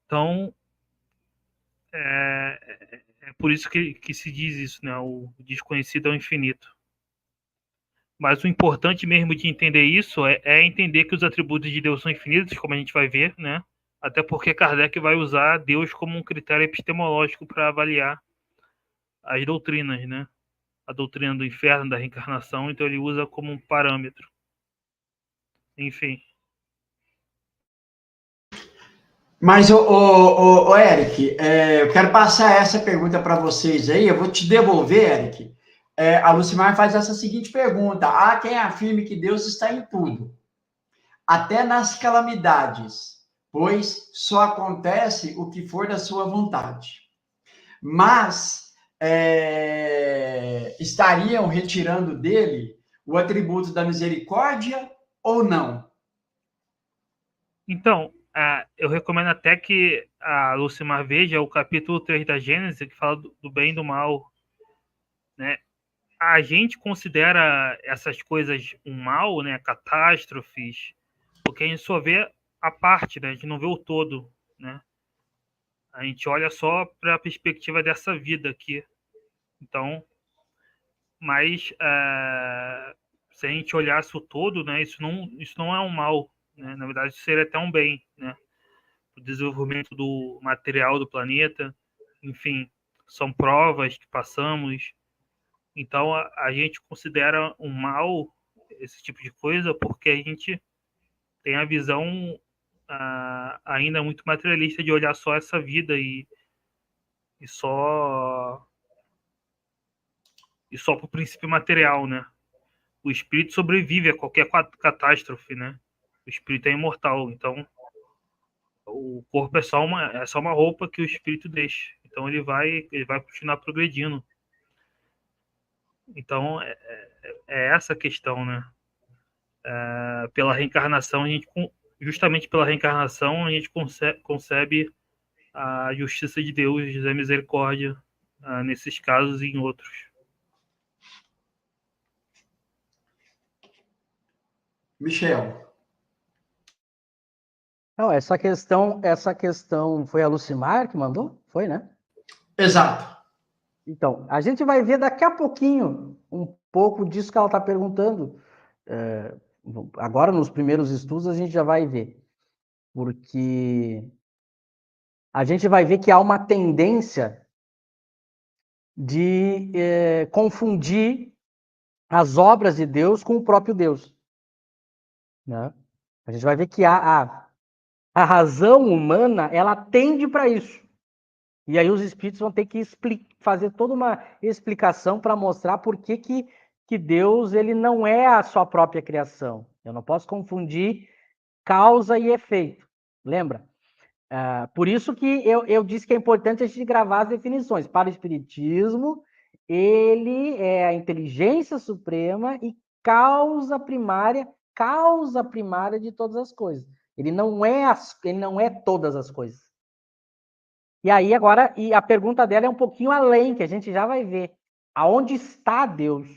Então, é por isso que se diz isso, né? O desconhecido é o infinito. Mas o importante mesmo de entender isso é entender que os atributos de Deus são infinitos, como a gente vai ver, né? Até porque Kardec vai usar Deus como um critério epistemológico para avaliar as doutrinas, né? A doutrina do inferno, da reencarnação, então ele usa como um parâmetro. Enfim. Mas, Eric, eu quero passar essa pergunta para vocês aí, eu vou te devolver, Eric. A Lucimar faz essa seguinte pergunta: há quem afirme que Deus está em tudo, até nas calamidades, pois só acontece o que for da sua vontade. Mas estariam retirando dele o atributo da misericórdia ou não? Então, eu recomendo até que a Lucimar veja o capítulo 3 da Gênesis, que fala do bem e do mal, né? A gente considera essas coisas um mal, né? Catástrofes, porque a gente só vê a parte, né? A gente não vê o todo, né? A gente olha só para a perspectiva dessa vida aqui. Então, mas se a gente olhasse o todo, né? Isso não é um mal, né? Na verdade, isso seria até um bem, né? O desenvolvimento do material do planeta, enfim, são provas que passamos. Então, a gente considera um mal esse tipo de coisa porque a gente tem a visão ainda muito materialista de olhar só essa vida e só para o princípio material, né? O espírito sobrevive a qualquer catástrofe, né? O espírito é imortal, então o corpo é só uma roupa que o espírito deixa. Então ele vai continuar progredindo. Então é essa a questão, né? Pela reencarnação justamente pela reencarnação a gente concebe a justiça de Deus, a misericórdia nesses casos e em outros. Michel. Não, essa questão foi a Lucimar que mandou? Foi, né? Exato. Então, a gente vai ver daqui a pouquinho um pouco disso que ela está perguntando. Agora, nos primeiros estudos, a gente já vai ver. Porque a gente vai ver que há uma tendência de confundir as obras de Deus com o próprio Deus. Né? A gente vai ver que a razão humana, ela tende para isso. E aí os espíritos vão ter que fazer toda uma explicação para mostrar por que Deus ele não é a sua própria criação. Eu não posso confundir causa e efeito. Lembra? Por isso que eu disse que é importante a gente gravar as definições. Para o Espiritismo, ele é a inteligência suprema e causa primária de todas as coisas. Ele não é todas as coisas. E aí agora, e a pergunta dela é um pouquinho além, que a gente já vai ver. Aonde está Deus?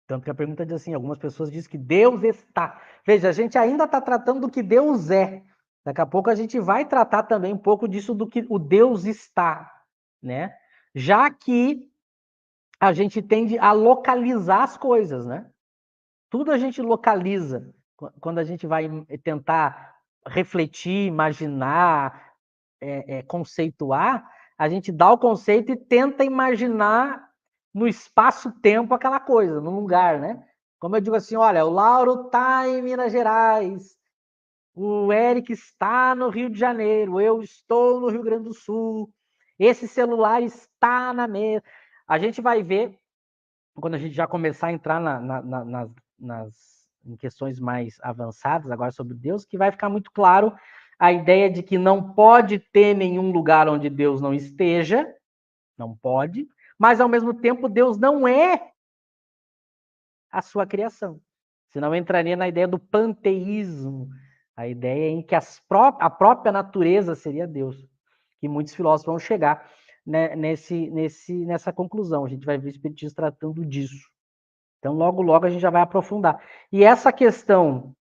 Tanto que a pergunta diz assim, algumas pessoas dizem que Deus está. Veja, a gente ainda está tratando do que Deus é. Daqui a pouco a gente vai tratar também um pouco disso do que o Deus está, né? Já que a gente tende a localizar as coisas, né? Tudo a gente localiza. Quando a gente vai tentar refletir, imaginar, conceituar, a gente dá o conceito e tenta imaginar no espaço-tempo aquela coisa, no lugar, né? Como eu digo assim, olha, o Lauro está em Minas Gerais, o Eric está no Rio de Janeiro, eu estou no Rio Grande do Sul, esse celular está na mesa. A gente vai ver, quando a gente já começar a entrar em questões mais avançadas agora sobre Deus, que vai ficar muito claro a ideia de que não pode ter nenhum lugar onde Deus não esteja, não pode, mas ao mesmo tempo Deus não é a sua criação. Senão entraria na ideia do panteísmo, a ideia em que a própria natureza seria Deus, que muitos filósofos vão chegar nessa conclusão. A gente vai ver o Espiritismo tratando disso. Então, logo, logo a gente já vai aprofundar. E essa questão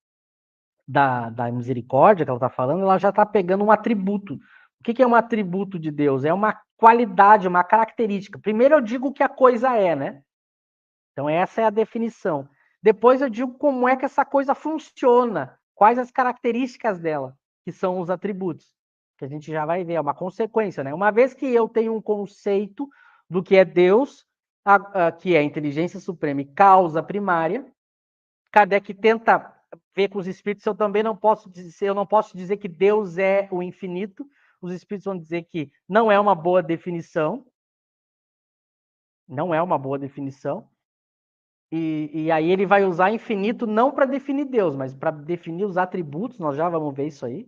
da misericórdia que ela está falando, ela já está pegando um atributo. O que é um atributo de Deus? É uma qualidade, uma característica. Primeiro eu digo o que a coisa é, né? Então, essa é a definição. Depois eu digo como é que essa coisa funciona, quais as características dela, que são os atributos, que a gente já vai ver, é uma consequência, né? Uma vez que eu tenho um conceito do que é Deus, que é a inteligência suprema e causa primária, Kardec tenta ver com os espíritos, eu não posso dizer que Deus é o infinito, os espíritos vão dizer que não é uma boa definição, não é uma boa definição, e aí ele vai usar infinito não para definir Deus, mas para definir os atributos, nós já vamos ver isso aí.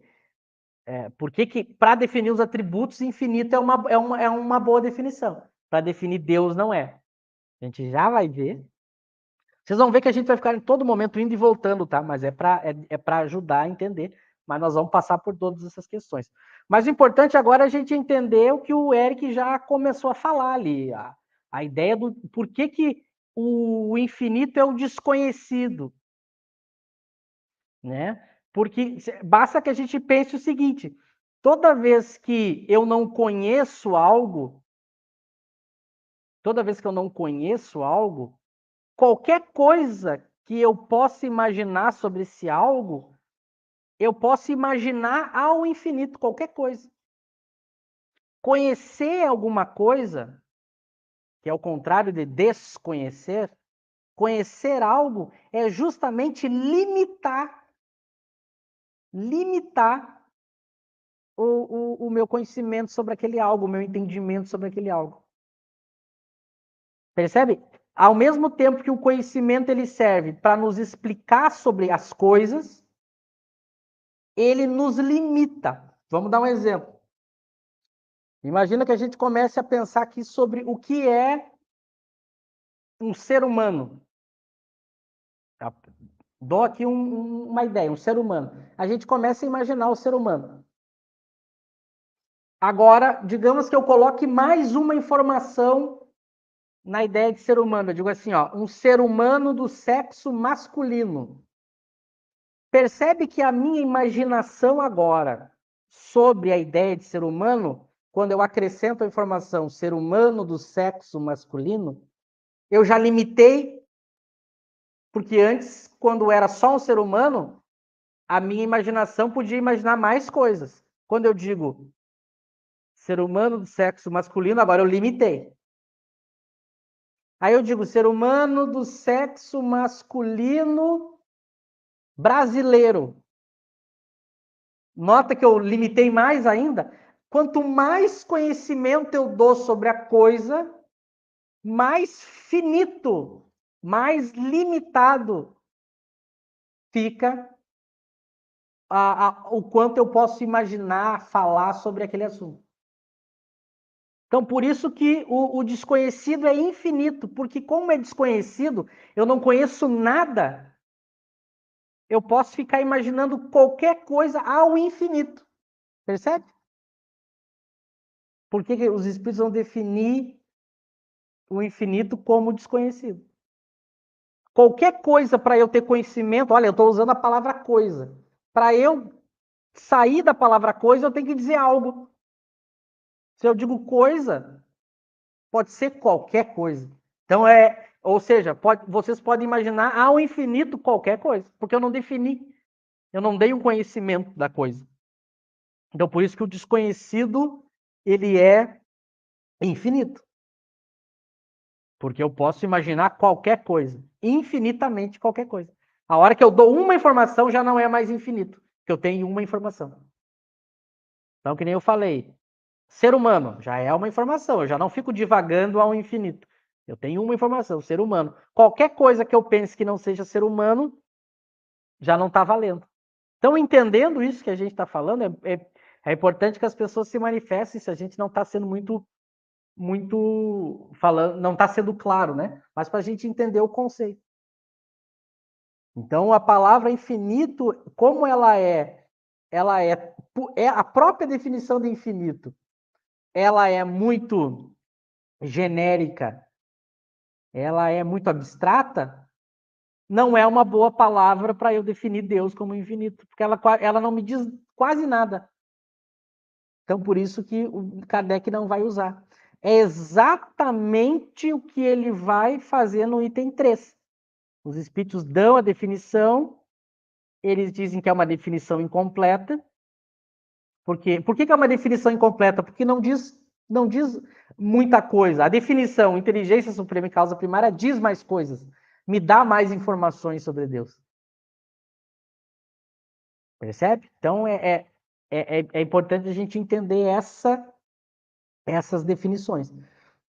Porque para definir os atributos, infinito é uma boa definição. Para definir Deus não é. A gente já vai ver. Vocês vão ver que a gente vai ficar em todo momento indo e voltando, tá? Mas é para ajudar a entender. Mas nós vamos passar por todas essas questões. Mas o importante agora é a gente entender o que o Eric já começou a falar ali. A ideia do por que o infinito é o desconhecido, né? Porque basta que a gente pense o seguinte: toda vez que eu não conheço algo, qualquer coisa que eu possa imaginar sobre esse algo, eu posso imaginar ao infinito qualquer coisa. Conhecer alguma coisa, que é o contrário de desconhecer, conhecer algo é justamente limitar o meu conhecimento sobre aquele algo, o meu entendimento sobre aquele algo. Percebe? Ao mesmo tempo que o conhecimento ele serve para nos explicar sobre as coisas, ele nos limita. Vamos dar um exemplo. Imagina que a gente comece a pensar aqui sobre o que é um ser humano. Dou aqui uma ideia, um ser humano. A gente começa a imaginar o ser humano. Agora, digamos que eu coloque mais uma informação na ideia de ser humano. Eu digo assim, ó, um ser humano do sexo masculino. Percebe que a minha imaginação agora sobre a ideia de ser humano, quando eu acrescento a informação ser humano do sexo masculino, eu já limitei, porque antes, quando era só um ser humano, a minha imaginação podia imaginar mais coisas. Quando eu digo ser humano do sexo masculino, agora eu limitei. Aí eu digo ser humano do sexo masculino brasileiro. Nota que eu limitei mais ainda. Quanto mais conhecimento eu dou sobre a coisa, mais finito, mais limitado fica o quanto eu posso imaginar, falar sobre aquele assunto. Então, por isso que o desconhecido é infinito, porque como é desconhecido, eu não conheço nada, eu posso ficar imaginando qualquer coisa ao infinito. Percebe? Por que os espíritos vão definir o infinito como desconhecido? Qualquer coisa para eu ter conhecimento, olha, eu estou usando a palavra coisa. Para eu sair da palavra coisa, eu tenho que dizer algo. Se eu digo coisa, pode ser qualquer coisa. Então ou seja, vocês podem imaginar ao infinito qualquer coisa, porque eu não defini, eu não dei um conhecimento da coisa. Então por isso que o desconhecido ele é infinito. Porque eu posso imaginar qualquer coisa, infinitamente qualquer coisa. A hora que eu dou uma informação já não é mais infinito, porque eu tenho uma informação. Então, que nem eu falei, ser humano já é uma informação, eu já não fico divagando ao infinito. Eu tenho uma informação, ser humano. Qualquer coisa que eu pense que não seja ser humano, já não está valendo. Então, entendendo isso que a gente está falando, é importante que as pessoas se manifestem se a gente não está sendo muito falando, não está sendo claro, né? Mas para a gente entender o conceito. Então, a palavra infinito, como ela é a própria definição de infinito, ela é muito genérica, ela é muito abstrata, não é uma boa palavra para eu definir Deus como infinito, porque ela não me diz quase nada. Então, por isso que o Kardec não vai usar. É exatamente o que ele vai fazer no item 3. Os espíritos dão a definição, eles dizem que é uma definição incompleta. Por que é uma definição incompleta? Porque não diz muita coisa. A definição inteligência suprema e causa primária diz mais coisas, me dá mais informações sobre Deus. Percebe? Então é importante a gente entender essas definições.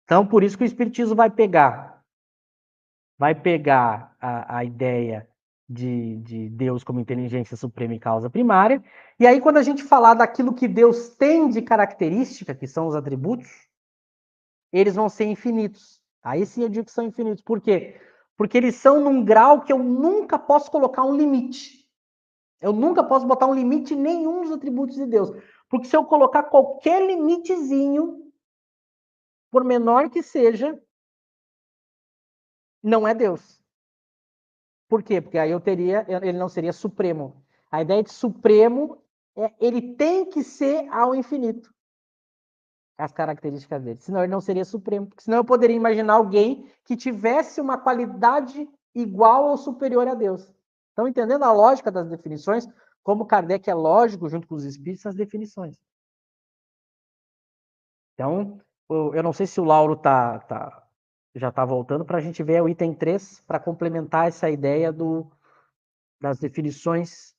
Então, por isso que o Espiritismo vai pegar a ideia de Deus como inteligência suprema e causa primária, e aí quando a gente falar daquilo que Deus tem de característica, que são os atributos, eles vão ser infinitos. Aí sim eu digo que são infinitos. Por quê? Porque eles são num grau que eu nunca posso colocar um limite. Eu nunca posso botar um limite em nenhum dos atributos de Deus. Porque se eu colocar qualquer limitezinho, por menor que seja, não é Deus. Por quê? Porque aí ele não seria supremo. A ideia de supremo ele tem que ser ao infinito. As características dele. Senão ele não seria supremo. Porque senão eu poderia imaginar alguém que tivesse uma qualidade igual ou superior a Deus. Estão entendendo a lógica das definições? Como Kardec é lógico, junto com os espíritos, nas definições. Então, eu não sei se o Lauro já está voltando para a gente ver o item 3 para complementar essa ideia das definições.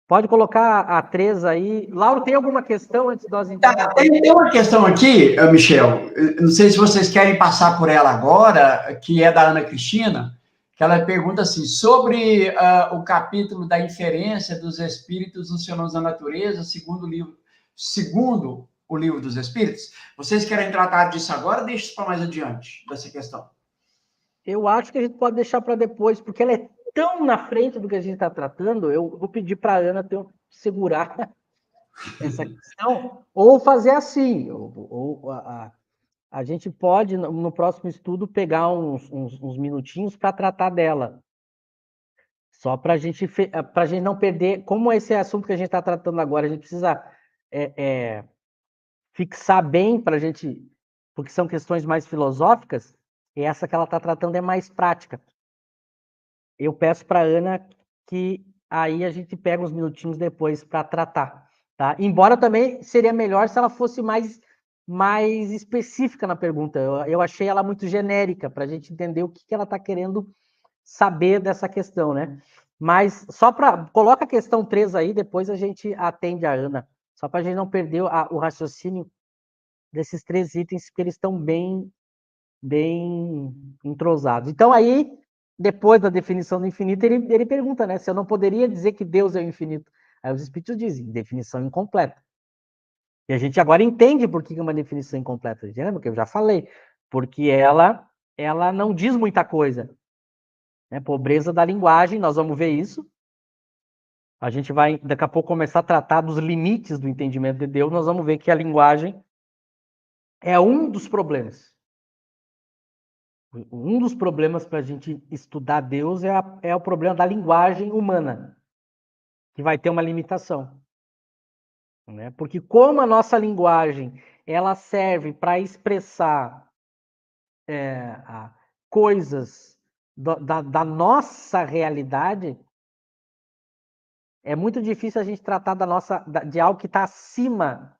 Pode colocar a 3 aí. Lauro, tem alguma questão antes de nós entrarmos? Tem uma questão aqui, Michel, não sei se vocês querem passar por ela agora, que é da Ana Cristina, que ela pergunta assim, sobre o capítulo da inferência dos espíritos nos fenômenos da natureza, segundo o livro dos espíritos. Vocês querem tratar disso agora ou deixa isso para mais adiante, dessa questão? Eu acho que a gente pode deixar para depois, porque ela é tão na frente do que a gente está tratando, eu vou pedir para a Ana segurar essa questão, ou fazer assim, a gente pode, no próximo estudo, pegar uns minutinhos para tratar dela. Só para a gente não perder, como esse assunto que a gente está tratando agora, a gente precisa fixar bem para a gente, porque são questões mais filosóficas, e essa que ela está tratando é mais prática. Eu peço para a Ana que aí a gente pega uns minutinhos depois para tratar, tá? Embora também seria melhor se ela fosse mais específica na pergunta. Eu achei ela muito genérica, para a gente entender o que ela está querendo saber dessa questão, né? Mas só para... Coloca a questão 3 aí, depois a gente atende a Ana. Só para a gente não perder o raciocínio desses 3 itens, porque eles estão bem entrosados. Então aí, depois da definição do infinito, ele pergunta, né? Se eu não poderia dizer que Deus é o infinito. Aí os espíritos dizem, definição incompleta. E a gente agora entende por que é uma definição incompleta. Lembra que eu já falei? Porque ela não diz muita coisa. Né? Pobreza da linguagem, nós vamos ver isso. A gente vai, daqui a pouco, começar a tratar dos limites do entendimento de Deus. Nós vamos ver que a linguagem é um dos problemas. Um dos problemas para a gente estudar Deus é o problema da linguagem humana, que vai ter uma limitação. Né? Porque como a nossa linguagem ela serve para expressar coisas da nossa realidade, é muito difícil a gente tratar de algo que está acima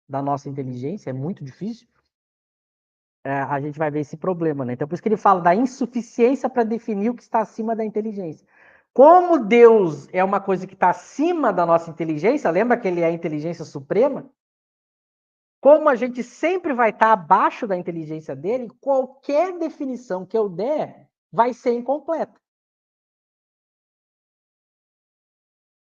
da nossa inteligência, é muito difícil. A gente vai ver esse problema, né? Então, por isso que ele fala da insuficiência para definir o que está acima da inteligência. Como Deus é uma coisa que está acima da nossa inteligência, lembra que ele é a inteligência suprema? Como a gente sempre vai estar abaixo da inteligência dele, qualquer definição que eu der vai ser incompleta.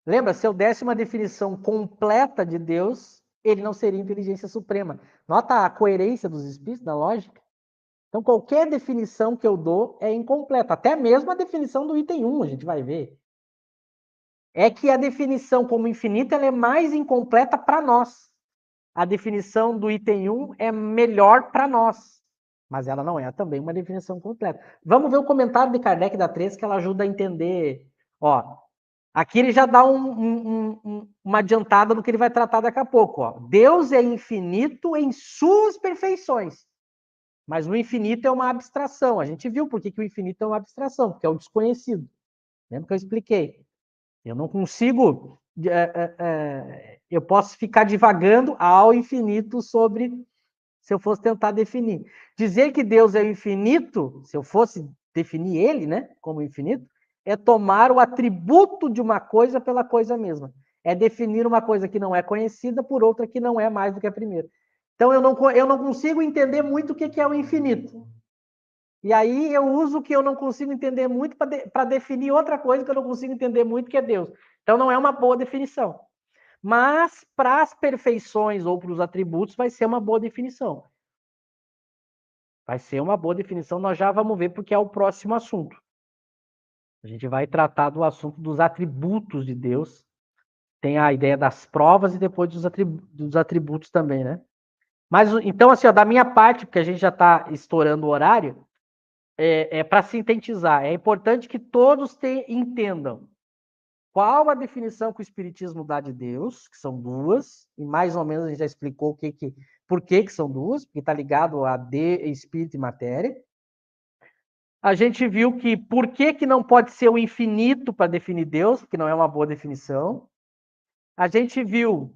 Lembra, se eu desse uma definição completa de Deus, ele não seria inteligência suprema. Nota a coerência dos espíritos, da lógica? Então, qualquer definição que eu dou é incompleta. Até mesmo a definição do item 1, a gente vai ver. É que a definição como infinita ela é mais incompleta para nós. A definição do item 1 é melhor para nós. Mas ela não é também uma definição completa. Vamos ver o comentário de Kardec da 3, que ela ajuda a entender. Ó, aqui ele já dá uma adiantada no que ele vai tratar daqui a pouco. Ó. Deus é infinito em suas perfeições. Mas o infinito é uma abstração. A gente viu por que o infinito é uma abstração, porque é o desconhecido. Lembra que eu expliquei? Eu não consigo... eu posso ficar divagando ao infinito sobre... Se eu fosse tentar definir. Dizer que Deus é o infinito, se eu fosse definir ele, né, como infinito, é tomar o atributo de uma coisa pela coisa mesma. É definir uma coisa que não é conhecida por outra que não é mais do que a primeira. Então, eu não consigo entender muito o que é o infinito. E aí eu uso o que eu não consigo entender muito para definir outra coisa que eu não consigo entender muito, que é Deus. Então, não é uma boa definição. Mas, para as perfeições ou para os atributos, vai ser uma boa definição. Vai ser uma boa definição, nós já vamos ver porque é o próximo assunto. A gente vai tratar do assunto dos atributos de Deus. Tem a ideia das provas e depois dos atributos também, né? Mas, então, assim, ó, da minha parte, porque a gente já está estourando o horário, para sintetizar, é importante que todos entendam qual a definição que o Espiritismo dá de Deus, que são duas, e mais ou menos a gente já explicou por que são duas, porque está ligado a espírito e matéria. A gente viu que por que não pode ser o infinito para definir Deus, porque não é uma boa definição. A gente viu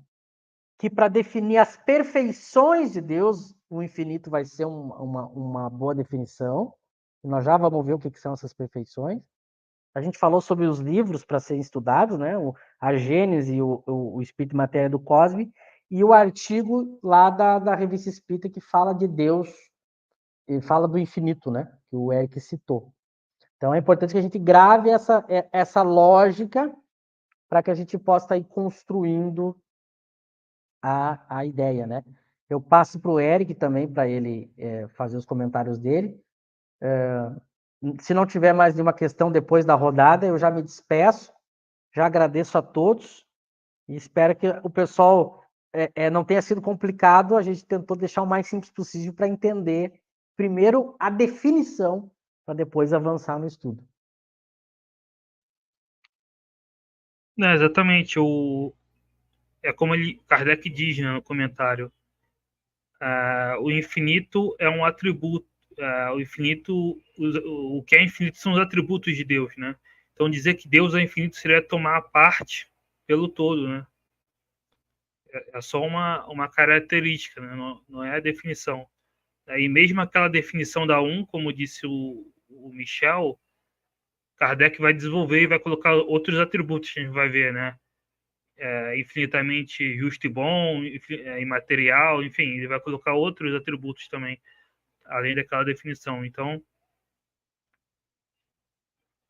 que para definir as perfeições de Deus, o infinito vai ser uma boa definição. Nós já vamos ver o que são essas perfeições. A gente falou sobre os livros para serem estudados, né? A Gênese, o Espírito e Matéria do Cosme, e o artigo lá da Revista Espírita que fala de Deus, e fala do infinito, né? Que o Eric citou. Então é importante que a gente grave essa lógica para que a gente possa ir construindo a ideia, né? Eu passo para o Eric também, para ele fazer os comentários dele. Se não tiver mais nenhuma questão depois da rodada, eu já me despeço, já agradeço a todos e espero que o pessoal não tenha sido complicado, a gente tentou deixar o mais simples possível para entender primeiro a definição, para depois avançar no estudo. Não, exatamente. É como Kardec diz, né, no comentário. O infinito é um atributo. O infinito, o que é infinito são os atributos de Deus, né? Então dizer que Deus é infinito seria tomar a parte pelo todo, né? É só uma característica, né? Não é a definição. E mesmo aquela definição da como disse o Michel, Kardec vai desenvolver e vai colocar outros atributos que a gente vai ver, né? Infinitamente justo e bom, imaterial, enfim, ele vai colocar outros atributos também, além daquela definição. Então,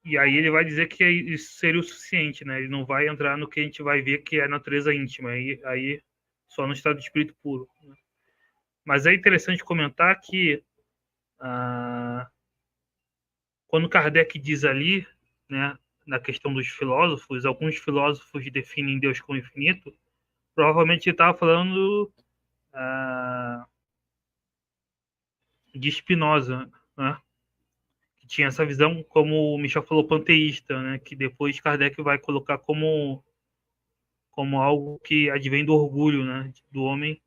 e aí ele vai dizer que isso seria o suficiente, né? Ele não vai entrar no que a gente vai ver que é a natureza íntima, aí só no estado de espírito puro. Né? Mas é interessante comentar que quando Kardec diz ali, né, na questão dos filósofos, alguns filósofos definem Deus como infinito, provavelmente ele estava falando de Spinoza, né, que tinha essa visão, como o Michel falou, panteísta, né, que depois Kardec vai colocar como algo que advém do orgulho, né, do homem,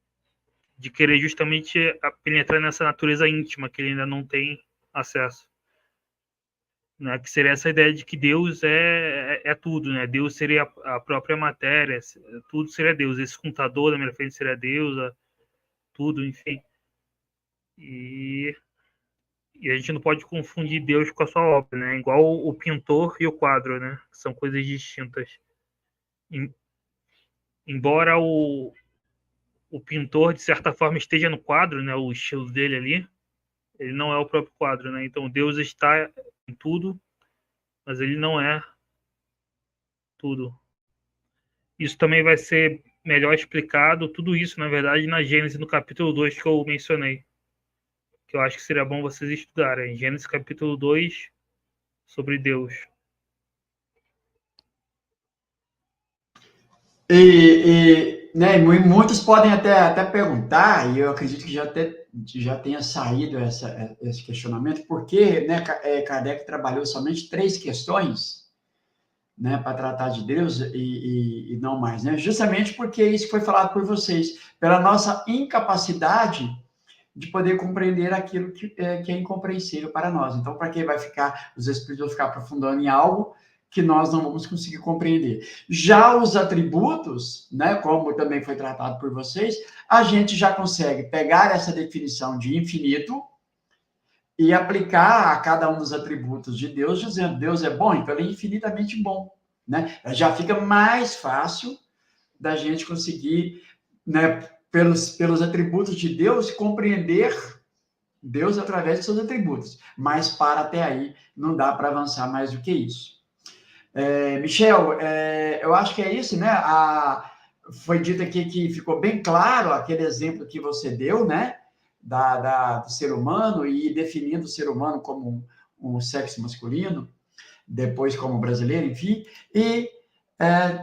de querer justamente penetrar nessa natureza íntima que ele ainda não tem acesso. Né, que seria essa ideia de que Deus é tudo, né? Deus seria a própria matéria, tudo seria Deus. Esse computador na minha frente seria Deus, tudo, enfim. E a gente não pode confundir Deus com a sua obra, né? Igual o pintor e o quadro, né? São coisas distintas. Embora o pintor, de certa forma, esteja no quadro, né? O estilo dele ali, ele não é o próprio quadro, né? Então Deus está em tudo, mas ele não é tudo. Isso também vai ser melhor explicado, tudo isso, na verdade, na Gênesis, no capítulo 2 que eu mencionei. Que eu acho que seria bom vocês estudarem. Gênesis capítulo 2, sobre Deus. Né, muitos podem até perguntar, e eu acredito que já tenha saído esse questionamento, porque, né, Kardec trabalhou somente 3 questões, né, para tratar de Deus e não mais, né? Justamente porque isso foi falado por vocês, pela nossa incapacidade de poder compreender aquilo que é incompreensível para nós. Então, para que vai ficar, os espíritos vão ficar aprofundando em algo que nós não vamos conseguir compreender. Já os atributos, né, como também foi tratado por vocês, a gente já consegue pegar essa definição de infinito e aplicar a cada um dos atributos de Deus, dizendo Deus é bom, então ele é infinitamente bom, né? Já fica mais fácil da gente conseguir, né, pelos atributos de Deus, compreender Deus através de seus atributos. Mas para até aí, não dá para avançar mais do que isso. Michel, eu acho que é isso, né? Foi dito aqui que ficou bem claro aquele exemplo que você deu, né? Do ser humano e definindo o ser humano como um sexo masculino, depois como brasileiro, enfim. E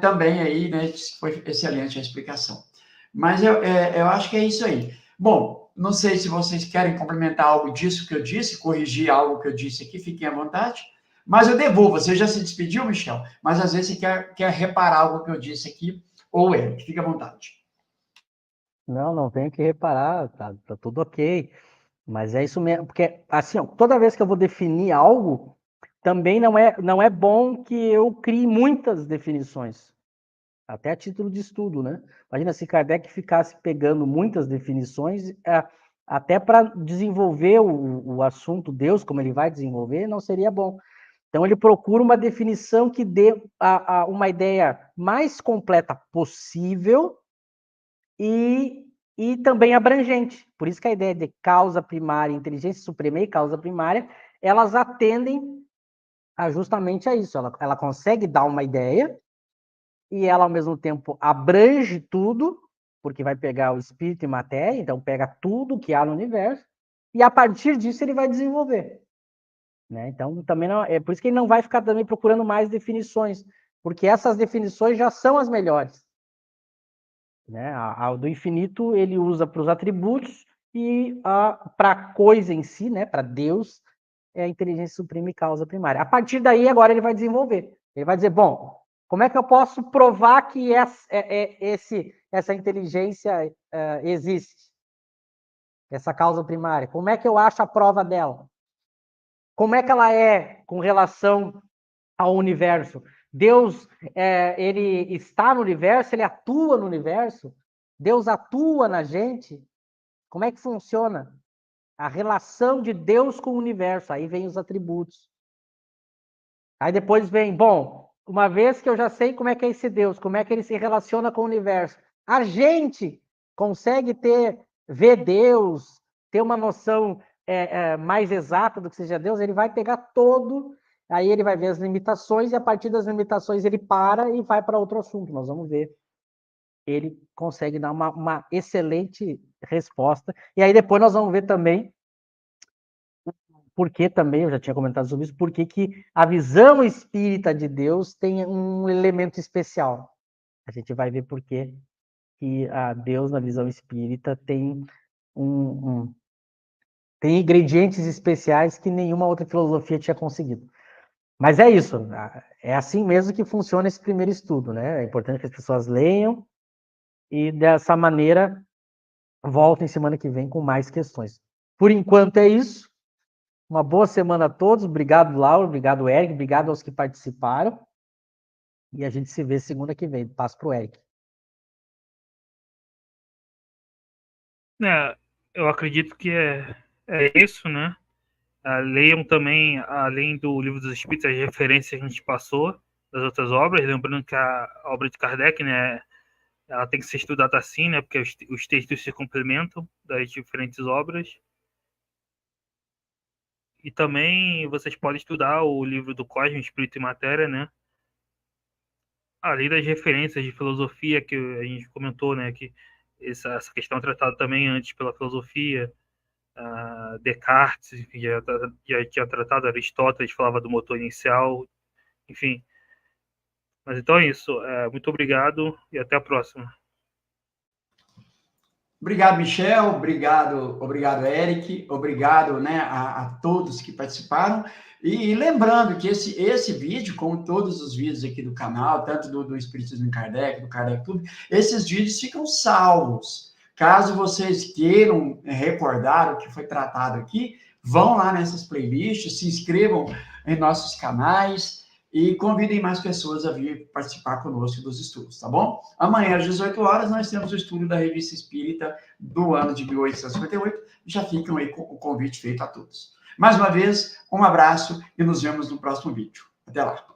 também aí, né? Foi excelente a explicação. Mas eu acho que é isso aí. Bom, não sei se vocês querem complementar algo disso que eu disse, corrigir algo que eu disse aqui, fiquem à vontade. Mas eu devolvo, você já se despediu, Michel? Mas às vezes você quer reparar algo que eu disse aqui, ou ele, fique à vontade. Não tenho que reparar, tá tudo ok. Mas é isso mesmo, porque assim, ó, toda vez que eu vou definir algo, também não é bom que eu crie muitas definições, até a título de estudo, né? Imagina se Kardec ficasse pegando muitas definições, até para desenvolver o assunto Deus, como ele vai desenvolver, não seria bom. Então ele procura uma definição que dê uma ideia mais completa possível e também abrangente. Por isso que a ideia de causa primária, inteligência suprema e causa primária, elas atendem justamente a isso. Ela consegue dar uma ideia e ela, ao mesmo tempo, abrange tudo, porque vai pegar o espírito e matéria, então pega tudo que há no universo, e a partir disso ele vai desenvolver. Né? Então, também não, é por isso que ele não vai ficar também procurando mais definições, porque essas definições já são as melhores. né? A do infinito ele usa para os atributos e para a coisa em si, né? Para Deus, é a inteligência suprema e causa primária. A partir daí, agora ele vai desenvolver. Ele vai dizer, bom, como é que eu posso provar que essa inteligência existe? Essa causa primária. Como é que eu acho a prova dela? Como é que ela é com relação ao universo? Deus, ele está no universo, ele atua no universo? Deus atua na gente? Como é que funciona a relação de Deus com o universo? Aí vem os atributos. Aí depois vem, bom, uma vez que eu já sei como é que é esse Deus, como é que ele se relaciona com o universo, a gente consegue ver Deus, ter uma noção mais exata do que seja Deus, ele vai pegar aí ele vai ver as limitações, e a partir das limitações ele para e vai para outro assunto. Nós vamos ver. Ele consegue dar uma excelente resposta. E aí depois nós vamos ver também porque também, eu já tinha comentado sobre isso, porque que a visão espírita de Deus tem um elemento especial. A gente vai ver por que a Deus, na visão espírita, tem tem ingredientes especiais que nenhuma outra filosofia tinha conseguido. Mas é isso, é assim mesmo que funciona esse primeiro estudo, né? É importante que as pessoas leiam e, dessa maneira, voltem semana que vem com mais questões. Por enquanto é isso. Uma boa semana a todos. Obrigado, Laura. Obrigado, Eric. Obrigado aos que participaram. E a gente se vê segunda que vem. Passo para o Eric. Eu acredito que é isso, né? Leiam também, além do Livro dos Espíritos, as referências que a gente passou das outras obras. Lembrando que a obra de Kardec, né, ela tem que ser estudada assim, né? Porque os textos se complementam das diferentes obras. E também vocês podem estudar o livro do Cosmos, Espírito e Matéria, né? Além das referências de filosofia que a gente comentou, né? Que essa questão é tratada também antes pela filosofia. Descartes, enfim, já tinha tratado, Aristóteles falava do motor inicial, enfim. Mas então é isso. Muito obrigado e até a próxima. Obrigado, Michel. Obrigado, Eric. Obrigado, né, a todos que participaram. E lembrando que esse vídeo, como todos os vídeos aqui do canal, tanto do Espiritismo em Kardec, do Kardec Tudo, esses vídeos ficam salvos. Caso vocês queiram recordar o que foi tratado aqui, vão lá nessas playlists, se inscrevam em nossos canais e convidem mais pessoas a vir participar conosco dos estudos, tá bom? Amanhã, às 18 horas, nós temos o estudo da Revista Espírita do ano de 1858. Já ficam aí com o convite feito a todos. Mais uma vez, um abraço e nos vemos no próximo vídeo. Até lá.